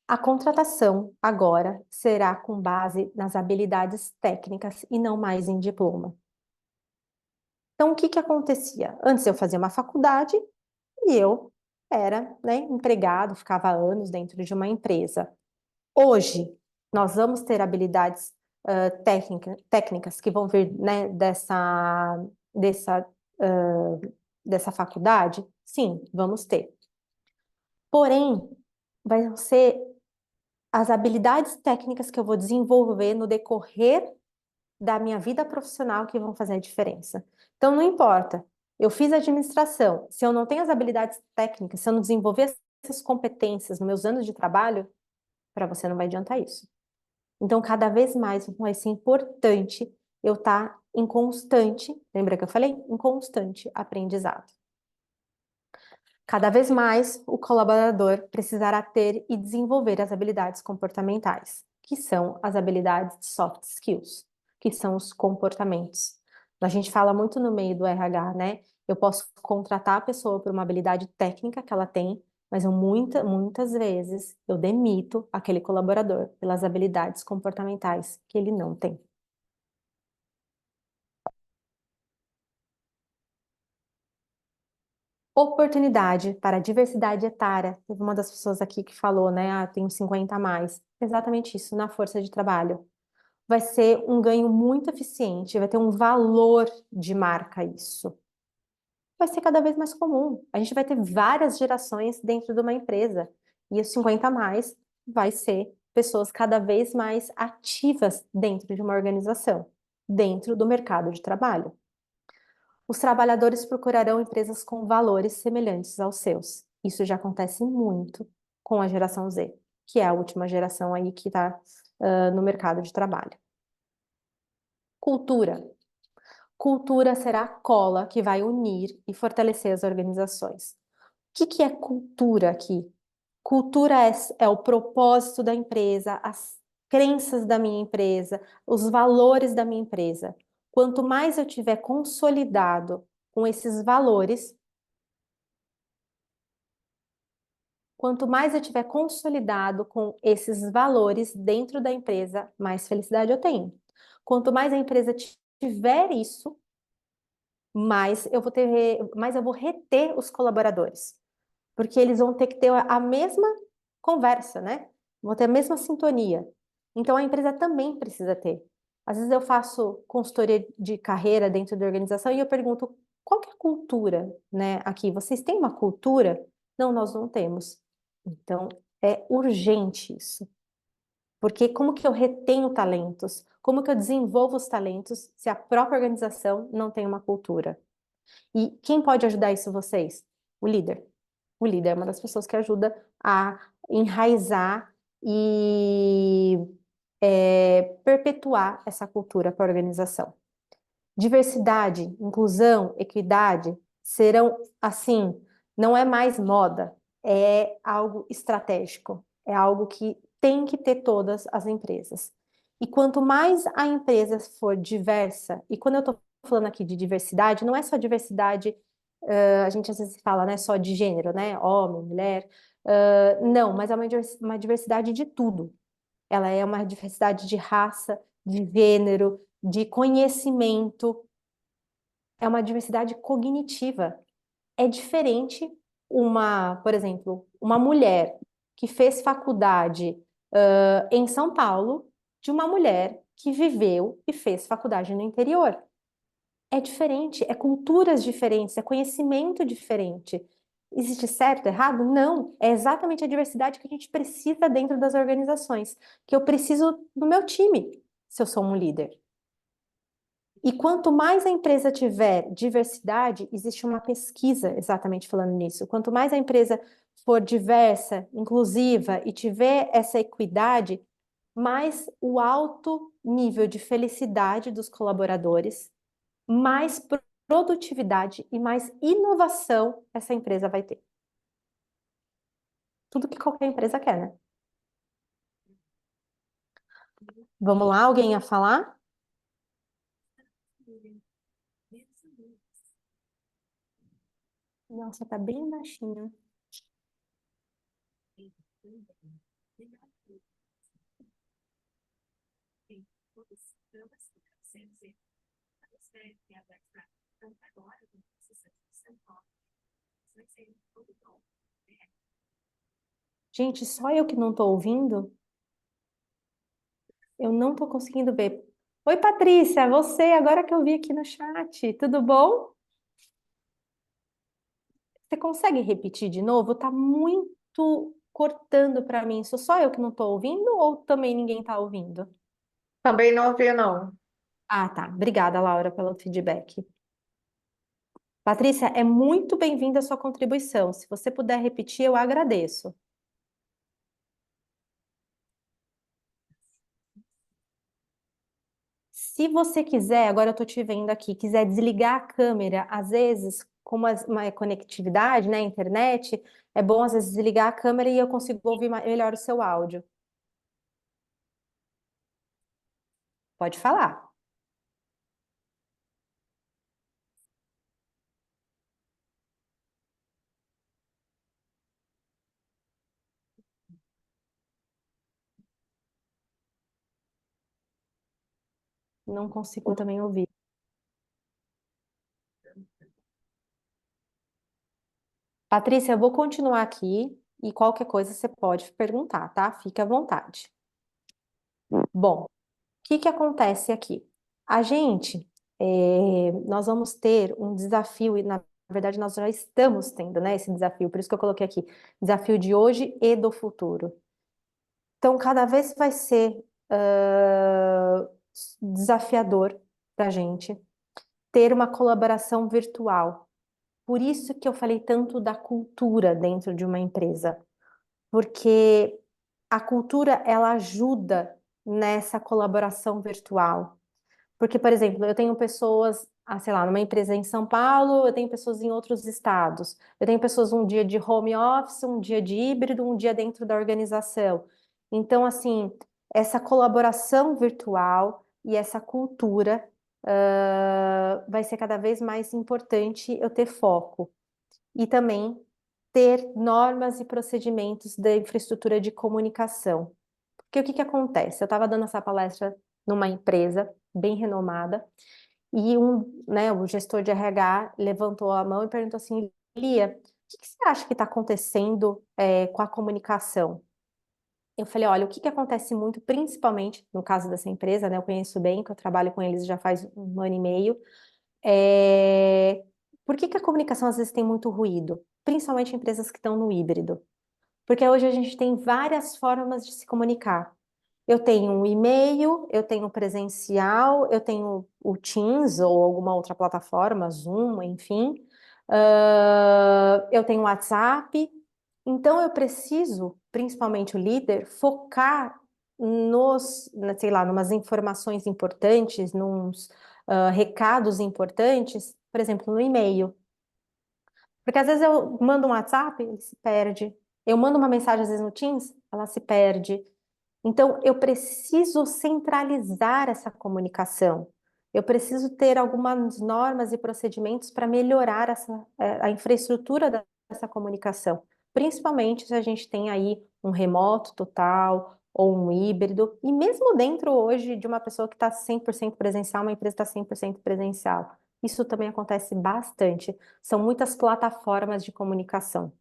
A contratação agora será com base nas habilidades técnicas e não mais em diploma. Então, o que que acontecia? Antes eu fazia uma faculdade e eu era, né, empregado, ficava anos dentro de uma empresa. Hoje, nós vamos ter habilidades técnicas que vão vir, né, dessa, dessa faculdade? Sim, vamos ter. Porém, vai ser as habilidades técnicas que eu vou desenvolver no decorrer da minha vida profissional que vão fazer a diferença. Então, não importa, eu fiz administração, se eu não tenho as habilidades técnicas, se eu não desenvolver essas competências nos meus anos de trabalho, para você não vai adiantar isso. Então, cada vez mais vai ser importante eu estar em constante, lembra que eu falei? Em constante aprendizado. Cada vez mais, o colaborador precisará ter e desenvolver as habilidades comportamentais, que são as habilidades de soft skills, que são os comportamentos. A gente fala muito no meio do RH, né? Eu posso contratar a pessoa por uma habilidade técnica que ela tem, mas muitas vezes eu demito aquele colaborador pelas habilidades comportamentais que ele não tem. Oportunidade para diversidade etária. Teve uma das pessoas aqui que falou, né? Ah, tenho 50 a mais. Exatamente isso, na força de trabalho. Vai ser um ganho muito eficiente, vai ter um valor de marca isso. Vai ser cada vez mais comum. A gente vai ter várias gerações dentro de uma empresa. E os 50 a mais vai ser pessoas cada vez mais ativas dentro de uma organização, dentro do mercado de trabalho. Os trabalhadores procurarão empresas com valores semelhantes aos seus. Isso já acontece muito com a geração Z, que é a última geração aí que está no mercado de trabalho. Cultura. Cultura será a cola que vai unir e fortalecer as organizações. O que é cultura aqui? Cultura é o propósito da empresa, as crenças da minha empresa, os valores da minha empresa. Quanto mais eu tiver consolidado com esses valores, Quanto mais eu tiver consolidado com esses valores dentro da empresa, mais felicidade eu tenho. Quanto mais a empresa tiver isso, mais eu vou reter os colaboradores, porque eles vão ter que ter a mesma conversa, né? Vão ter a mesma sintonia. Então a empresa também precisa ter. Às vezes eu faço consultoria de carreira dentro da organização e eu pergunto qual que é a cultura, né? Aqui, vocês têm uma cultura? Não, nós não temos. Então é urgente isso. Porque como que eu retenho talentos? Como que eu desenvolvo os talentos se a própria organização não tem uma cultura? E quem pode ajudar isso vocês? O líder. O líder é uma das pessoas que ajuda a enraizar e perpetuar essa cultura para a organização. Diversidade, inclusão, equidade serão, assim, não é mais moda, é algo estratégico, é algo que tem que ter todas as empresas. E quanto mais a empresa for diversa, e quando eu estou falando aqui de diversidade, não é só diversidade, a gente às vezes fala, né, só de gênero, né, homem, mulher, não, mas é uma diversidade de tudo. Ela é uma diversidade de raça, de gênero, de conhecimento, é uma diversidade cognitiva. É diferente por exemplo, uma mulher que fez faculdade, em São Paulo, de uma mulher que viveu e fez faculdade no interior. É diferente, é culturas diferentes, é conhecimento diferente. Existe certo, errado? Não. É exatamente a diversidade que a gente precisa dentro das organizações, que eu preciso no meu time, se eu sou um líder. E quanto mais a empresa tiver diversidade, existe uma pesquisa exatamente falando nisso. Quanto mais a empresa for diversa, inclusiva e tiver essa equidade, mais o alto nível de felicidade dos colaboradores, mais produtividade e mais inovação essa empresa vai ter. Tudo que qualquer empresa quer, né? Vamos lá, alguém ia falar? Nossa, tá bem baixinho. Gente, só eu que não tô ouvindo? Eu não tô conseguindo ver. Oi, Patrícia, você, agora que eu vi aqui no chat, tudo bom? Você consegue repetir de novo? Tá muito cortando para mim. Sou só eu que não tô ouvindo ou também ninguém tá ouvindo? Também não ouvi, não. Ah, tá. Obrigada, Laura, pelo feedback. Patrícia, é muito bem-vinda a sua contribuição. Se você puder repetir, eu agradeço. Se você quiser, agora eu estou te vendo aqui, quiser desligar a câmera, às vezes, como uma conectividade, né, internet, é bom às vezes desligar a câmera e eu consigo ouvir melhor o seu áudio. Pode falar. Não consigo também ouvir. Patrícia, eu vou continuar aqui e qualquer coisa você pode perguntar, tá? Fique à vontade. Bom, o que que acontece aqui? A gente, nós vamos ter um desafio, e na verdade nós já estamos tendo, né, esse desafio, por isso que eu coloquei aqui, desafio de hoje e do futuro. Então, cada vez vai ser desafiador para a gente ter uma colaboração virtual. Por isso que eu falei tanto da cultura dentro de uma empresa, porque a cultura ela ajuda nessa colaboração virtual. Porque, por exemplo, eu tenho pessoas, sei lá, numa empresa em São Paulo, eu tenho pessoas em outros estados. Eu tenho pessoas um dia de home office, um dia de híbrido, um dia dentro da organização. Então, assim, essa colaboração virtual e essa cultura, vai ser cada vez mais importante eu ter foco. E também ter normas e procedimentos da infraestrutura de comunicação. Porque o que que acontece? Eu estava dando essa palestra numa empresa bem renomada e o gestor de RH levantou a mão e perguntou assim, Lia, o que que você acha que está acontecendo com a comunicação? Eu falei, olha, o que que acontece muito, principalmente no caso dessa empresa, né? Eu conheço bem, que eu trabalho com eles já faz um ano e meio. É, Por que que a comunicação às vezes tem muito ruído? Principalmente em empresas que estão no híbrido. Porque hoje a gente tem várias formas de se comunicar. Eu tenho um e-mail, eu tenho presencial, eu tenho o Teams ou alguma outra plataforma, Zoom, enfim. Eu tenho WhatsApp. Então eu preciso, principalmente o líder, focar sei lá, numas informações importantes, nos recados importantes, por exemplo, no e-mail. Porque às vezes eu mando um WhatsApp, ele se perde. Eu mando uma mensagem, às vezes, no Teams, ela se perde. Então, eu preciso centralizar essa comunicação. Eu preciso ter algumas normas e procedimentos para melhorar a infraestrutura dessa comunicação. Principalmente se a gente tem aí um remoto total ou um híbrido. E mesmo dentro hoje de uma pessoa que está 100% presencial, uma empresa está 100% presencial. Isso também acontece bastante. São muitas plataformas de comunicação.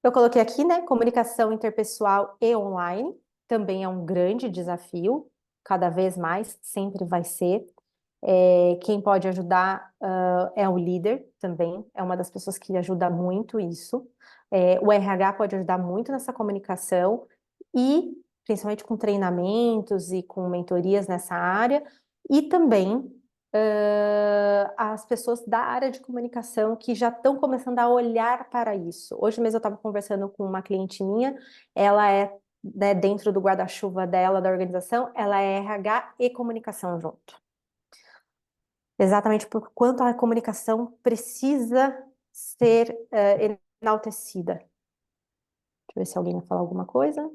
Eu coloquei aqui, né, comunicação interpessoal e online, também é um grande desafio, cada vez mais, sempre vai ser. Quem pode ajudar, é o líder também, é uma das pessoas que ajuda muito isso. O RH pode ajudar muito nessa comunicação e, principalmente com treinamentos e com mentorias nessa área, e também as pessoas da área de comunicação que já estão começando a olhar para isso. Hoje mesmo eu estava conversando com uma cliente minha, ela né, dentro do guarda-chuva dela, da organização, ela é RH e comunicação junto. Exatamente por quanto a comunicação precisa ser enaltecida. Deixa eu ver se alguém vai falar alguma coisa.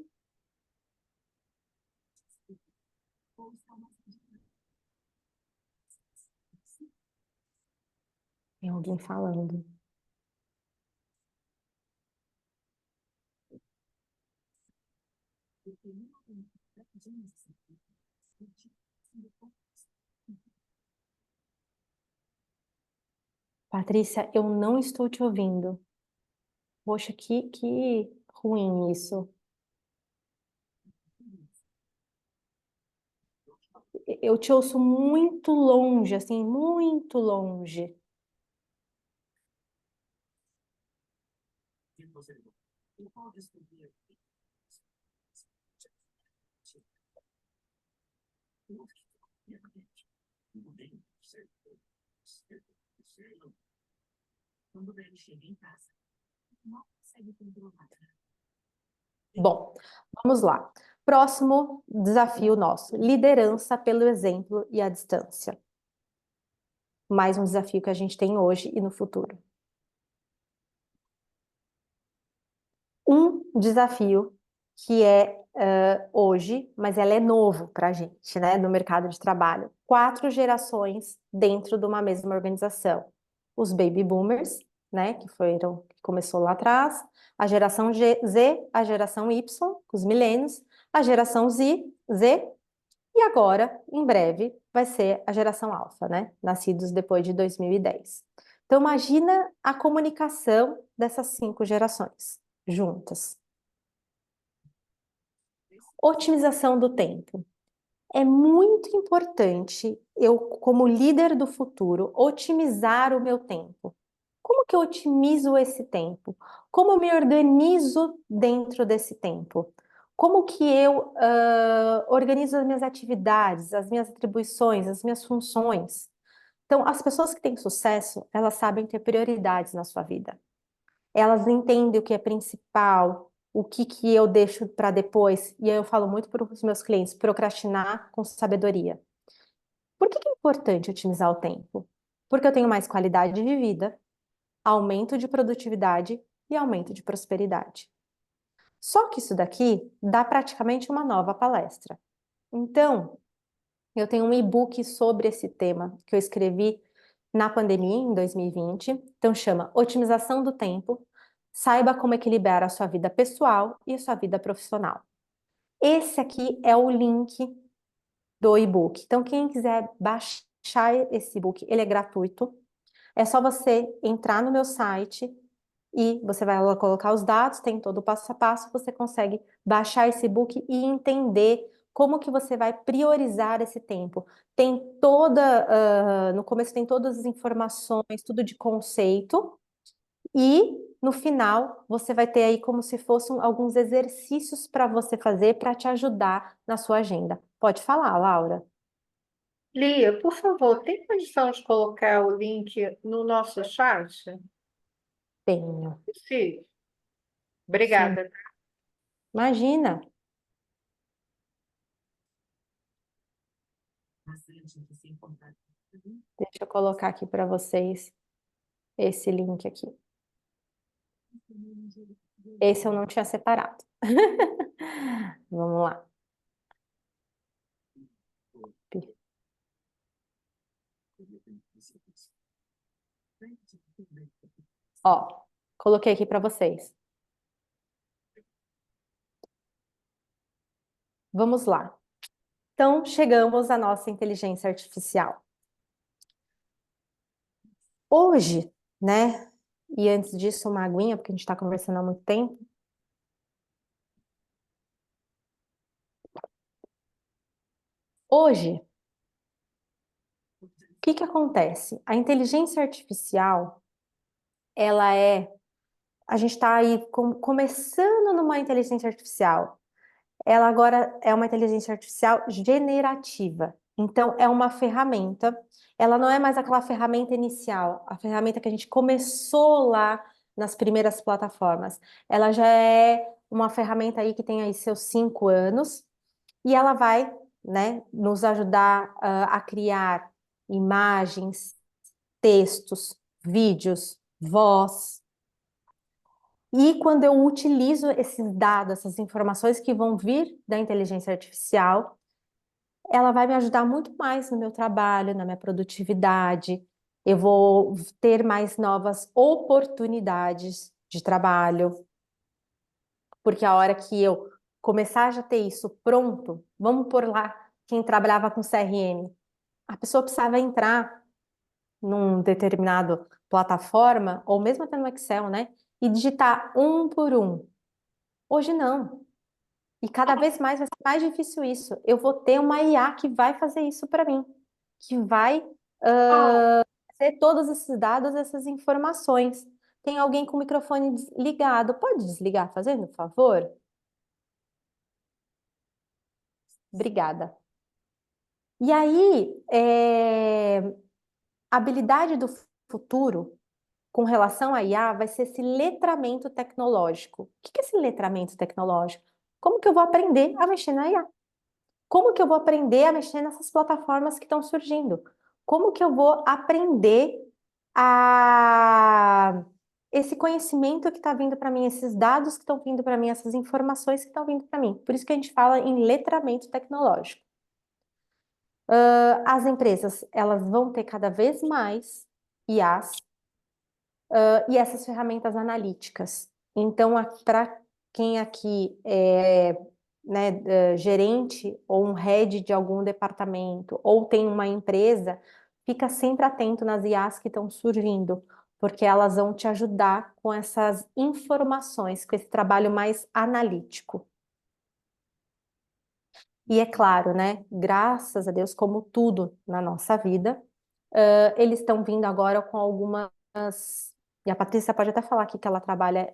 Tem alguém falando. Patrícia, eu não estou te ouvindo. Poxa, que ruim isso. Eu te ouço muito longe, assim, muito longe. Bom, vamos lá. Próximo desafio nosso: liderança pelo exemplo e à distância. Mais um desafio que a gente tem hoje e no futuro. Um desafio que é hoje, mas ela é novo para a gente, né, no mercado de trabalho. 4 gerações dentro de uma mesma organização. Os baby boomers, né, que começou lá atrás, a geração Z, a geração Y, os milênios, a geração Z, e agora, em breve, vai ser a geração alfa, né, nascidos depois de 2010. Então, imagina a comunicação dessas 5 gerações juntas. Otimização do tempo. É muito importante eu, como líder do futuro, otimizar o meu tempo. Como que eu otimizo esse tempo? Como eu me organizo dentro desse tempo? Como que eu organizo as minhas atividades, as minhas atribuições, as minhas funções? Então, as pessoas que têm sucesso, elas sabem ter prioridades na sua vida. Elas entendem o que é principal, o que que eu deixo para depois. E aí eu falo muito para os meus clientes, procrastinar com sabedoria. Por que que é importante otimizar o tempo? Porque eu tenho mais qualidade de vida, aumento de produtividade e aumento de prosperidade. Só que isso daqui dá praticamente uma nova palestra. Então, eu tenho um e-book sobre esse tema que eu escrevi na pandemia, em 2020. Então, chama Otimização do Tempo, Saiba como equilibrar a sua vida pessoal e a sua vida profissional. Esse aqui é o link do e-book. Então, quem quiser baixar esse e-book, ele é gratuito. É só você entrar no meu site e você vai lá colocar os dados, tem todo o passo a passo, você consegue baixar esse e-book e entender como que você vai priorizar esse tempo. Tem no começo tem todas as informações, tudo de conceito, e no final você vai ter aí como se fossem alguns exercícios para você fazer para te ajudar na sua agenda. Pode falar, Laura. Lia, por favor, tem condição de colocar o link no nosso chat? Tenho. Sim. Sim. Obrigada. Imagina. Deixa eu colocar aqui para vocês esse link aqui. Esse eu não tinha separado. Vamos lá. Ó, coloquei aqui para vocês. Vamos lá. Então, chegamos à nossa inteligência artificial. Hoje, né? E antes disso, uma aguinha, porque a gente está conversando há muito tempo. Hoje, o que que acontece? A inteligência artificial, ela é. A gente está aí começando numa inteligência artificial. Ela agora é uma inteligência artificial generativa. Então, é uma ferramenta. Ela não é mais aquela ferramenta inicial, a ferramenta que a gente começou lá nas primeiras plataformas. Ela já é uma ferramenta aí que tem aí seus 5 anos e ela vai, né, nos ajudar a criar imagens, textos, vídeos, voz. E quando eu utilizo esses dados, essas informações que vão vir da inteligência artificial, ela vai me ajudar muito mais no meu trabalho, na minha produtividade. Eu vou ter mais novas oportunidades de trabalho, porque a hora que eu começar a já ter isso pronto, vamos por lá, quem trabalhava com CRM, a pessoa precisava entrar num determinado plataforma, ou mesmo até no Excel, né? E digitar um por um. Hoje não. E cada vez mais vai ser mais difícil isso. Eu vou ter uma IA que vai fazer isso para mim, que vai ter todos esses dados, essas informações. Tem alguém com o microfone ligado? Pode desligar, fazendo um favor? Obrigada. E aí, a habilidade do futuro com relação à IA vai ser esse letramento tecnológico. O que é esse letramento tecnológico? Como que eu vou aprender a mexer na IA? Como que eu vou aprender a mexer nessas plataformas que estão surgindo? Como que eu vou aprender a esse conhecimento que está vindo para mim, esses dados que estão vindo para mim, essas informações que estão vindo para mim? Por isso que a gente fala em letramento tecnológico. As empresas, elas vão ter cada vez mais IAs, e essas ferramentas analíticas. Então, para quem aqui é, né, gerente ou um head de algum departamento ou tem uma empresa, fica sempre atento nas IAs que estão surgindo, porque elas vão te ajudar com essas informações, com esse trabalho mais analítico. E é claro, né, graças a Deus, como tudo na nossa vida, eles estão vindo agora com algumas. E a Patrícia pode até falar aqui que ela trabalha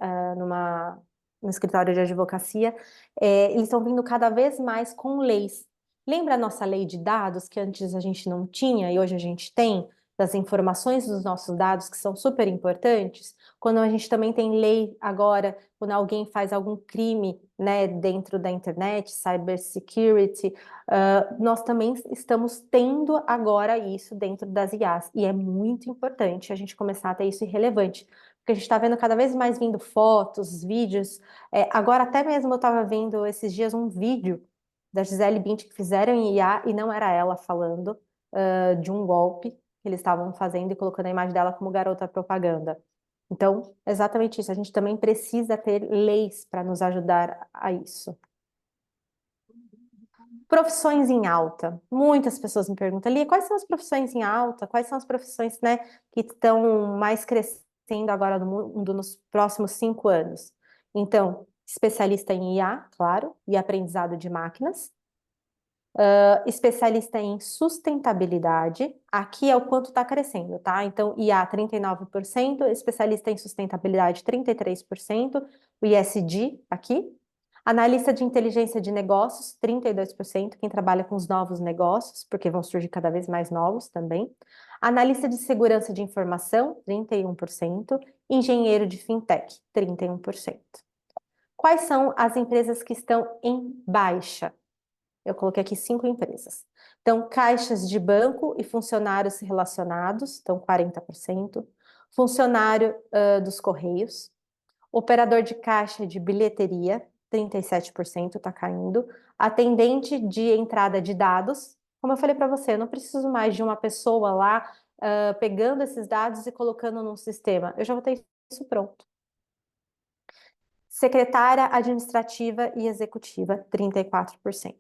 no escritório de advocacia. Eles estão vindo cada vez mais com leis. Lembra a nossa lei de dados, que antes a gente não tinha e hoje a gente tem, das informações dos nossos dados, que são super importantes? Quando a gente também tem lei agora, quando alguém faz algum crime, né, dentro da internet, cybersecurity, nós também estamos tendo agora isso dentro das IAs, e é muito importante a gente começar a ter isso irrelevante, porque a gente está vendo cada vez mais vindo fotos, vídeos. Agora, até mesmo eu estava vendo esses dias um vídeo da Gisele Bündchen que fizeram em IA e não era ela falando, de um golpe que eles estavam fazendo e colocando a imagem dela como garota propaganda. Então, exatamente isso. A gente também precisa ter leis para nos ajudar a isso. Profissões em alta. Muitas pessoas me perguntam, Lia, quais são as profissões em alta? Quais são as profissões, né, que estão mais crescendo agora no mundo nos próximos 5 anos? Então, especialista em IA, claro, e aprendizado de máquinas. Especialista em sustentabilidade. Aqui é o quanto está crescendo, tá? Então, IA 39%, especialista em sustentabilidade 33%, o ISD aqui. Analista de inteligência de negócios, 32%, quem trabalha com os novos negócios, porque vão surgir cada vez mais novos também. Analista de segurança de informação, 31%. Engenheiro de fintech, 31%. Quais são as empresas que estão em baixa? Eu coloquei aqui 5 empresas. Então, caixas de banco e funcionários relacionados, então 40%. Funcionário dos Correios. Operador de caixa de bilheteria, 37% está caindo. Atendente de entrada de dados. Como eu falei para você, eu não preciso mais de uma pessoa lá pegando esses dados e colocando num sistema. Eu já vou ter isso pronto. Secretária administrativa e executiva, 34%.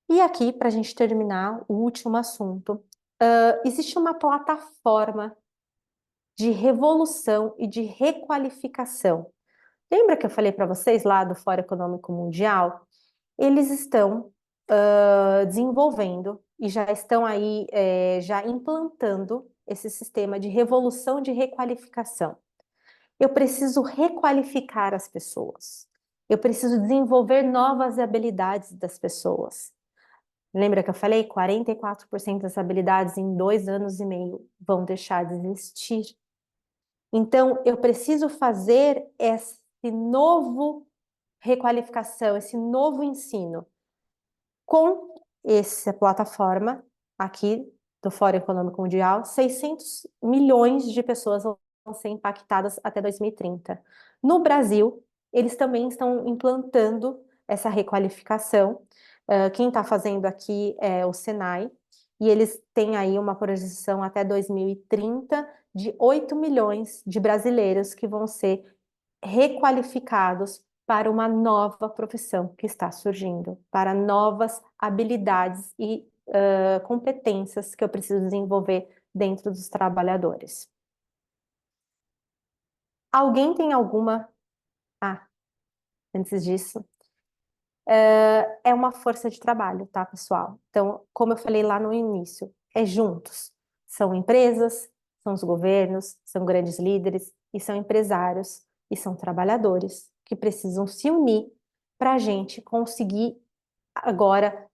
E aqui, para a gente terminar, o último assunto. Existe uma plataforma de revolução e de requalificação. Lembra que eu falei para vocês lá do Fórum Econômico Mundial? Eles estão desenvolvendo e já estão aí já implantando esse sistema de revolução de requalificação. Eu preciso requalificar as pessoas. Eu preciso desenvolver novas habilidades das pessoas. Lembra que eu falei? 44% das habilidades em 2 anos e meio vão deixar de existir. Então, eu preciso fazer esse novo requalificação, esse novo ensino com essa plataforma aqui do Fórum Econômico Mundial. 600 milhões de pessoas vão ser impactadas até 2030. No Brasil, eles também estão implantando essa requalificação. Quem está fazendo aqui é o Senai, e eles têm aí uma projeção até 2030 de 8 milhões de brasileiros que vão ser requalificados para uma nova profissão que está surgindo, para novas habilidades e competências que eu preciso desenvolver dentro dos trabalhadores. Alguém tem alguma... Ah, antes disso, é uma força de trabalho, tá, pessoal? Então, como eu falei lá no início, é juntos. São empresas, são os governos, são grandes líderes e são empresários e são trabalhadores que precisam se unir para a gente conseguir agora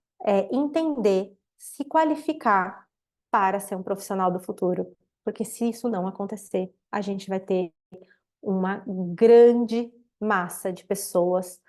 entender, se qualificar para ser um profissional do futuro. Porque se isso não acontecer, a gente vai ter uma grande massa de pessoas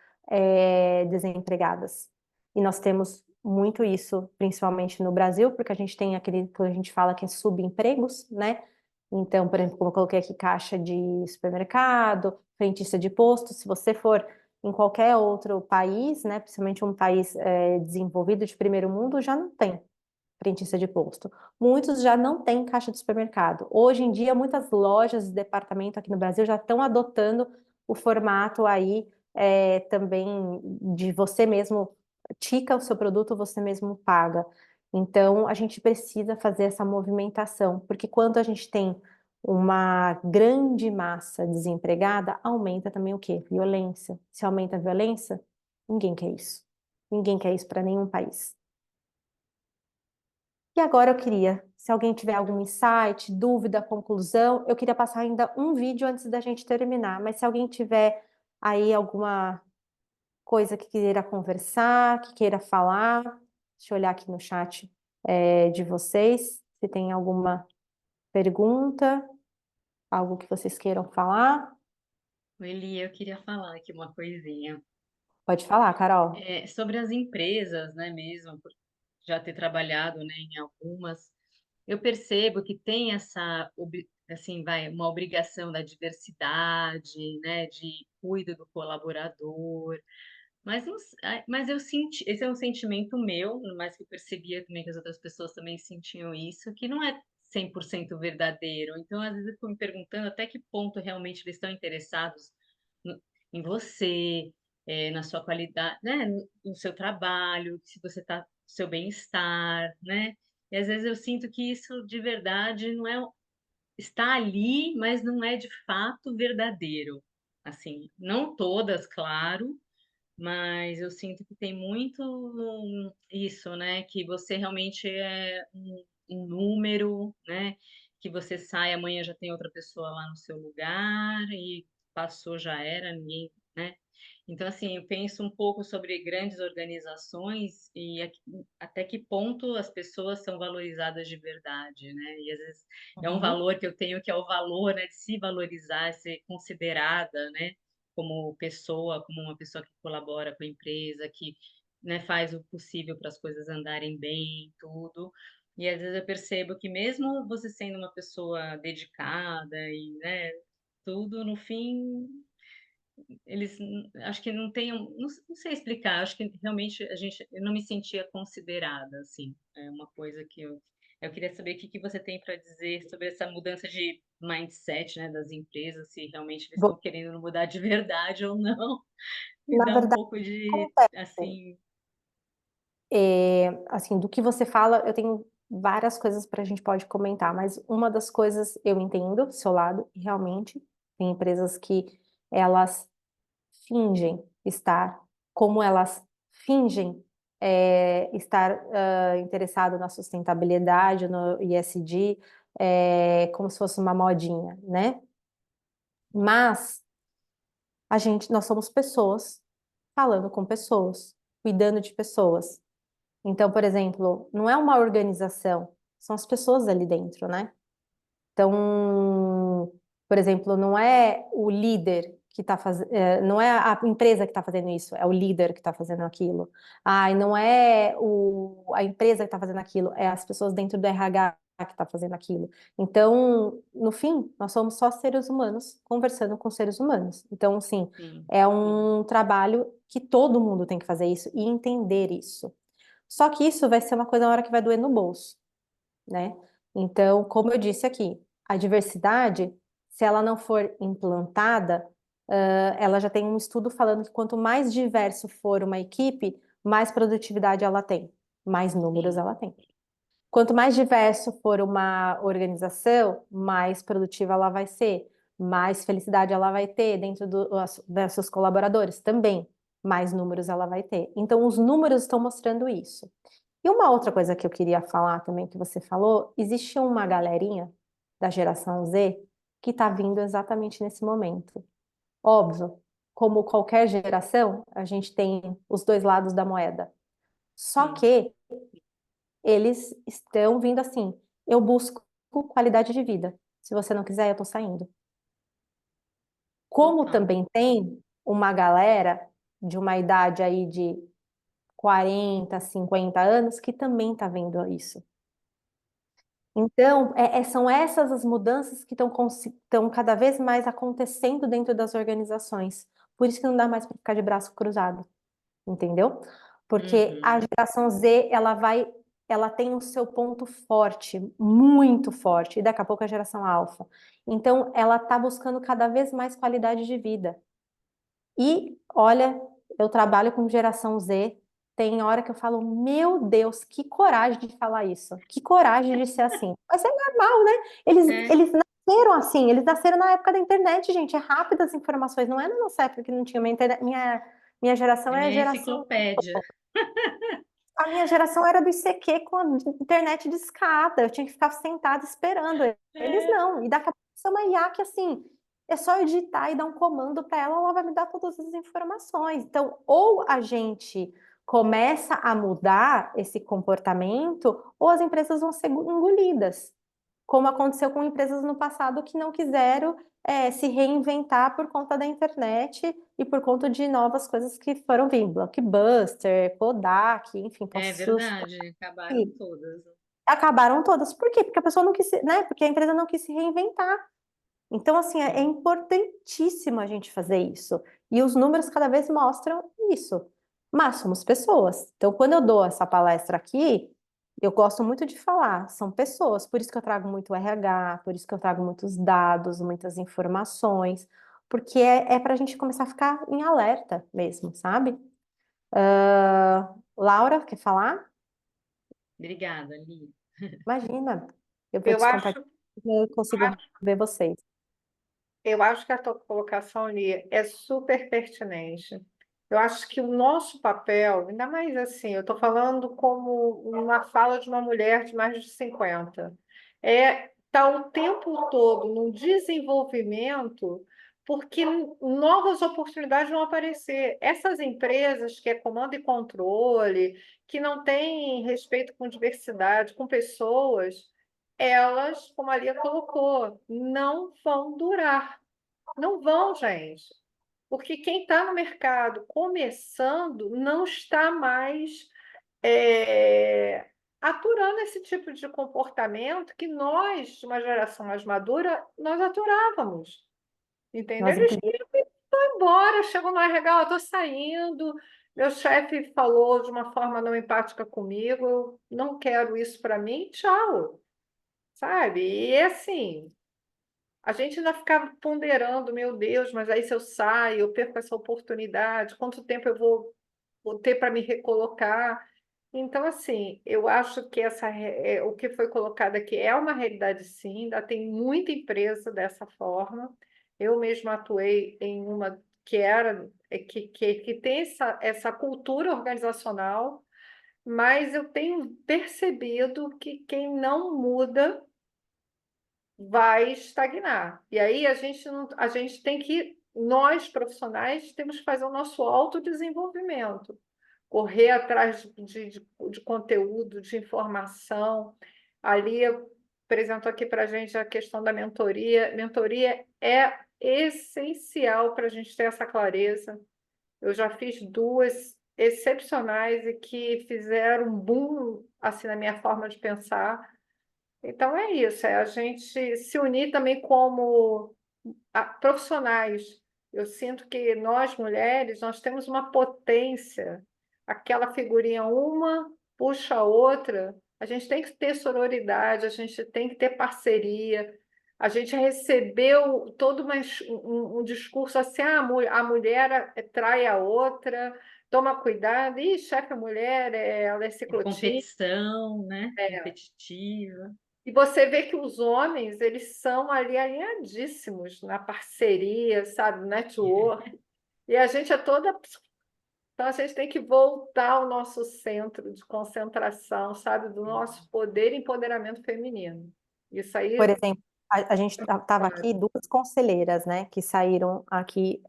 desempregadas. E nós temos muito isso, principalmente no Brasil, porque a gente tem aquele que a gente fala que é subempregos, né? Então, por exemplo, como eu coloquei aqui, caixa de supermercado, frentista de posto, se você for em qualquer outro país, né, principalmente um país desenvolvido de primeiro mundo, já não tem frentista de posto. Muitos já não têm caixa de supermercado. Hoje em dia, muitas lojas de departamento aqui no Brasil já estão adotando o formato aí também de você mesmo tica o seu produto, você mesmo paga. Então, a gente precisa fazer essa movimentação, porque quando a gente tem uma grande massa desempregada, aumenta também o quê? Violência. Se aumenta a violência, ninguém quer isso. Ninguém quer isso para nenhum país. E agora eu queria, se alguém tiver algum insight, dúvida, conclusão, eu queria passar ainda um vídeo antes da gente terminar, mas se alguém tiver aí alguma coisa que queira conversar, que queira falar, deixa eu olhar aqui no chat de vocês, se tem alguma pergunta, algo que vocês queiram falar, Eli, eu queria falar aqui uma coisinha. pode falar, Carol. Sobre as empresas, né, mesmo, por já ter trabalhado, né, em algumas, eu percebo que tem essa, assim, uma obrigação da diversidade, né, de cuido do colaborador, mas, mas eu senti, esse é um sentimento meu, mas que eu percebia também que as outras pessoas também sentiam isso, que não é 100% verdadeiro. Então, às vezes, eu fico me perguntando até que ponto realmente eles estão interessados em você, na sua qualidade, né, no seu trabalho, se você está, no seu bem-estar, né? E às vezes eu sinto que isso de verdade não é, está ali, mas não é de fato verdadeiro. Assim, não todas, claro, mas eu sinto que tem muito isso, né? Que você realmente é um número, né? Que você sai, amanhã já tem outra pessoa lá no seu lugar e passou, já era, ninguém, né? Então, assim, eu penso um pouco sobre grandes organizações e até que ponto as pessoas são valorizadas de verdade, né? E às vezes é um Uhum. valor que eu tenho que é o valor, né, de se valorizar, ser considerada, né? Como pessoa, como uma pessoa que colabora com a empresa, que, né, faz o possível para as coisas andarem bem, tudo. E às vezes eu percebo que mesmo você sendo uma pessoa dedicada e, né, tudo, no fim, eles acho que não tem, não sei explicar, acho que realmente eu não me sentia considerada, assim. É uma coisa que eu queria saber o que que você tem para dizer sobre essa mudança de mindset, né, das empresas, se realmente eles Bom, estão querendo mudar de verdade ou não. Me na dá um verdade, pouco de, acontece. assim, Assim, do que você fala, eu tenho várias coisas para a gente pode comentar, mas uma das coisas eu entendo do seu lado, e realmente tem empresas que elas fingem estar, como elas fingem estar interessado na sustentabilidade, no ESG, como se fosse uma modinha, né? Mas nós somos pessoas falando com pessoas, cuidando de pessoas. Então, por exemplo, não é uma organização, são as pessoas ali dentro, né? Então, por exemplo, não é o líder que está fazendo, não é a empresa que está fazendo isso, é o líder que está fazendo aquilo. Ah, e não é a empresa que está fazendo aquilo, é as pessoas dentro do RH que está fazendo aquilo. Então, no fim, nós somos só seres humanos conversando com seres humanos. Então, assim, sim, é um trabalho que todo mundo tem que fazer isso e entender isso. Só que isso vai ser uma coisa na hora que vai doer no bolso, né? Então, como eu disse aqui, a diversidade, se ela não for implantada, ela já tem um estudo falando que quanto mais diverso for uma equipe, mais produtividade ela tem, mais números sim. ela tem. Quanto mais diverso for uma organização, mais produtiva ela vai ser, mais felicidade ela vai ter dentro dos seus colaboradores também, mais números ela vai ter. Então, os números estão mostrando isso. E uma outra coisa que eu queria falar também, que você falou, existe uma galerinha da geração Z que está vindo exatamente nesse momento. Óbvio, como qualquer geração, a gente tem os dois lados da moeda. Só Sim, que eles estão vindo assim, eu busco qualidade de vida. Se você não quiser, eu tô saindo. Como total. também tem uma galera de uma idade aí de 40, 50 anos que também tá vendo isso. Então, são essas as mudanças que estão cada vez mais acontecendo dentro das organizações. Por isso que não dá mais para ficar de braço cruzado, entendeu? Porque a Uhum. geração Z, ela tem o seu ponto forte, muito forte, e daqui a pouco a geração alfa. Então, ela está buscando cada vez mais qualidade de vida. E olha, eu trabalho com geração Z, tem hora que eu falo, meu Deus, que coragem de falar isso, que coragem de ser assim. Mas é normal, né? É, Eles nasceram assim, eles nasceram na época da internet, gente, é rápido as informações, não é na nossa época que não tinha uma internet. Minha geração é é a minha geração. enciclopédia. A minha geração era do ICQ com a internet de escada, eu tinha que ficar sentada esperando. Eles É, não, e daqui a pouco é uma IA que assim. É só eu digitar e dar um comando para ela, ela vai me dar todas as informações. Então, ou a gente começa a mudar esse comportamento, ou as empresas vão ser engolidas, como aconteceu com empresas no passado que não quiseram se reinventar por conta da internet e por conta de novas coisas que foram vindo, Blockbuster, Kodak, enfim, é posso verdade, acabaram todas. acabaram todas. Por quê? Porque a pessoa não quis, né? Porque a empresa não quis se reinventar. Então, assim, é Sim, importantíssimo a gente fazer isso. E os números cada vez mostram isso. Mas somos pessoas. Então, quando eu dou essa palestra aqui, eu gosto muito de falar, são pessoas, por isso que eu trago muito RH, por isso que eu trago muitos dados, muitas informações, porque é para a gente começar a ficar em alerta mesmo, sabe? Laura, quer falar? Obrigada, Lia. Imagina, eu vou Eu acho, descompartilhar, eu consigo ver vocês. eu acho que a tua colocação ali é super pertinente. Eu acho que o nosso papel, ainda mais assim, eu estou falando como uma fala de uma mulher de mais de 50, é estar o tempo todo no desenvolvimento, porque novas oportunidades vão aparecer. Essas empresas que é comando e controle, que não têm respeito com diversidade, com pessoas, elas, como a Lia colocou, não vão durar. Não vão, gente. Porque quem está no mercado começando não está mais é, aturando esse tipo de comportamento que nós, de uma geração mais madura, nós aturávamos. Entendeu? Nós, Eles inclusive, vão embora, chegam no RH, eu estou saindo, meu chefe falou de uma forma não empática comigo, eu não quero isso para mim, tchau. Sabe? E assim, a gente ainda ficava ponderando, meu Deus, mas aí se eu saio, eu perco essa oportunidade, quanto tempo eu vou ter para me recolocar? Então, assim, eu acho que o que foi colocado aqui é uma realidade, sim, ainda tem muita empresa dessa forma. Eu mesma atuei em uma que era, que tem essa cultura organizacional, mas eu tenho percebido que quem não muda vai estagnar. E aí a gente não, a gente tem que, nós profissionais, temos que fazer o nosso autodesenvolvimento, correr atrás de conteúdo, de informação. Ali apresentou aqui para a gente a questão da mentoria. Mentoria é essencial para a gente ter essa clareza. Eu já fiz duas excepcionais e que fizeram um boom assim na minha forma de pensar. Então é isso, é a gente se unir também como profissionais. Eu sinto que nós, mulheres, nós temos uma potência, aquela figurinha uma puxa a outra. A gente tem que ter sororidade, a gente tem que ter parceria. A gente recebeu todo um discurso assim: a mulher trai a outra, toma cuidado, e chefe mulher, ela é É ciclotímica. competição, né? Competitiva. E você vê que os homens, eles são ali alinhadíssimos na parceria, sabe, no network. E a gente é toda. Então, a gente tem que voltar ao nosso centro de concentração, sabe, do nosso poder e empoderamento feminino. Isso por aí, exemplo, a gente estava aqui duas conselheiras, né, que saíram aqui,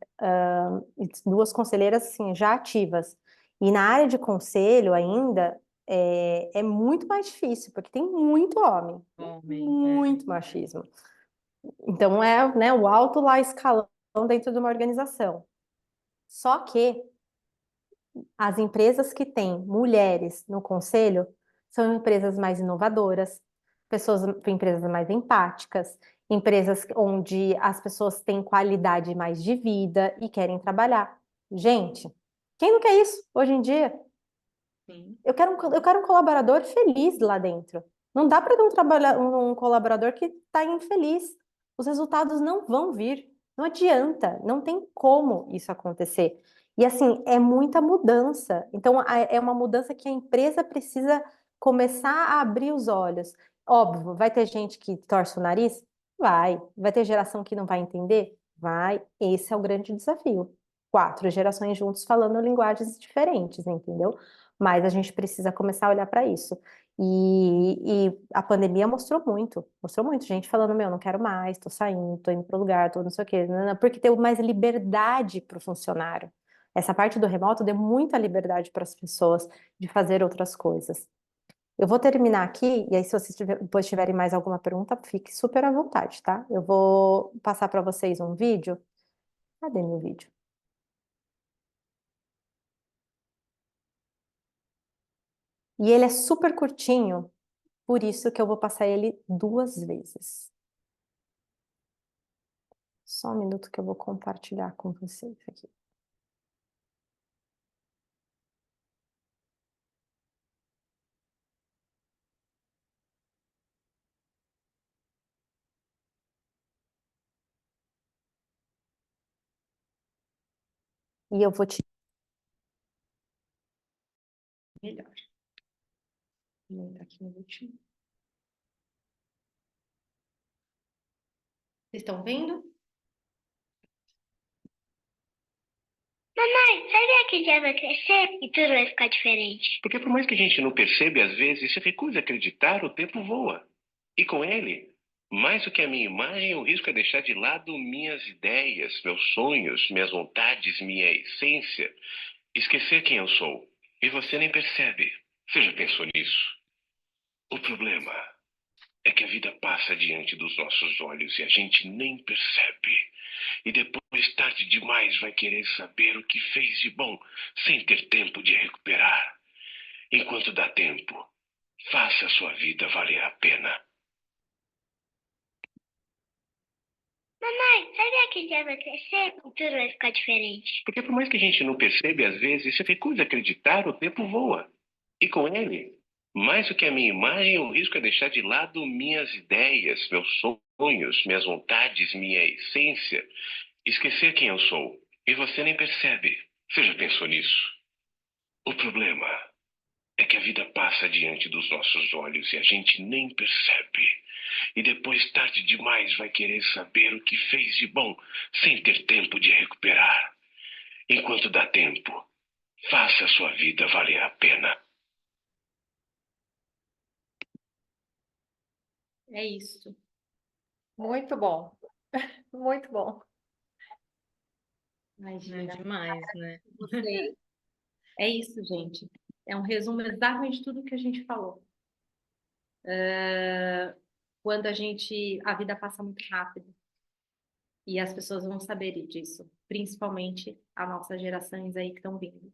duas conselheiras, assim, já ativas. E na área de conselho ainda é muito mais difícil, porque tem muito homem, Homem, muito machismo. Então é, né, o alto lá escalão dentro de uma organização. Só que as empresas que têm mulheres no conselho são empresas mais inovadoras, empresas mais empáticas, empresas onde as pessoas têm qualidade mais de vida e querem trabalhar. Gente, quem não quer isso hoje em dia? sim. Eu quero um colaborador feliz lá dentro. Não dá para ter um colaborador que está infeliz. Os resultados não vão vir. Não adianta, não tem como isso acontecer. E assim, é muita mudança. Então, é uma mudança que a empresa precisa começar a abrir os olhos. Óbvio, vai ter gente que torce o nariz? Vai. Vai ter geração que não vai entender? Vai. Esse é o grande desafio. Quatro gerações juntos falando linguagens diferentes, entendeu? Mas a gente precisa começar a olhar para isso. E a pandemia mostrou muito, gente falando, meu, não quero mais, tô saindo, tô indo para o lugar, tô não sei o quê, porque deu mais liberdade para o funcionário. Essa parte do remoto deu muita liberdade para as pessoas de fazer outras coisas. Eu vou terminar aqui, e aí, se vocês depois tiverem mais alguma pergunta, fique super à vontade, tá? Eu vou passar para vocês um vídeo. Cadê meu vídeo? E ele é super curtinho, por isso que eu vou passar ele duas vezes. Só um minuto que eu vou compartilhar com vocês aqui. E eu vou te melhor. Vou entrar aqui no último. Vocês estão vendo? Mamãe, sabia que já vai crescer e tudo vai ficar diferente? Porque por mais que a gente não perceba, às vezes se recusa a acreditar, o tempo voa. E com ele, mais do que a minha imagem, o risco é deixar de lado minhas ideias, meus sonhos, minhas vontades, minha essência. Esquecer quem eu sou. E você nem percebe. Você já pensou nisso? O problema é que a vida passa diante dos nossos olhos e a gente nem percebe. E depois, tarde demais, vai querer saber o que fez de bom, sem ter tempo de recuperar. Enquanto dá tempo, faça a sua vida valer a pena. Mamãe, sabia que já vai crescer e tudo vai ficar diferente? Porque por mais que a gente não perceba, às vezes se recusa a acreditar, o tempo voa. E com ele, mais do que a minha imagem, o risco é deixar de lado minhas ideias, meus sonhos, minhas vontades, minha essência. Esquecer quem eu sou. E você nem percebe. Você já pensou nisso? O problema é que a vida passa diante dos nossos olhos e a gente nem percebe. E depois, tarde demais, vai querer saber o que fez de bom, sem ter tempo de recuperar. Enquanto dá tempo, faça a sua vida valer a pena. É isso. Muito bom. Muito bom. Ai, Não é Gira, demais, né? você... É isso, gente. É um resumo exatamente de tudo que a gente falou. Quando a vida passa muito rápido e as pessoas vão saber disso, principalmente as nossas gerações aí que estão vindo.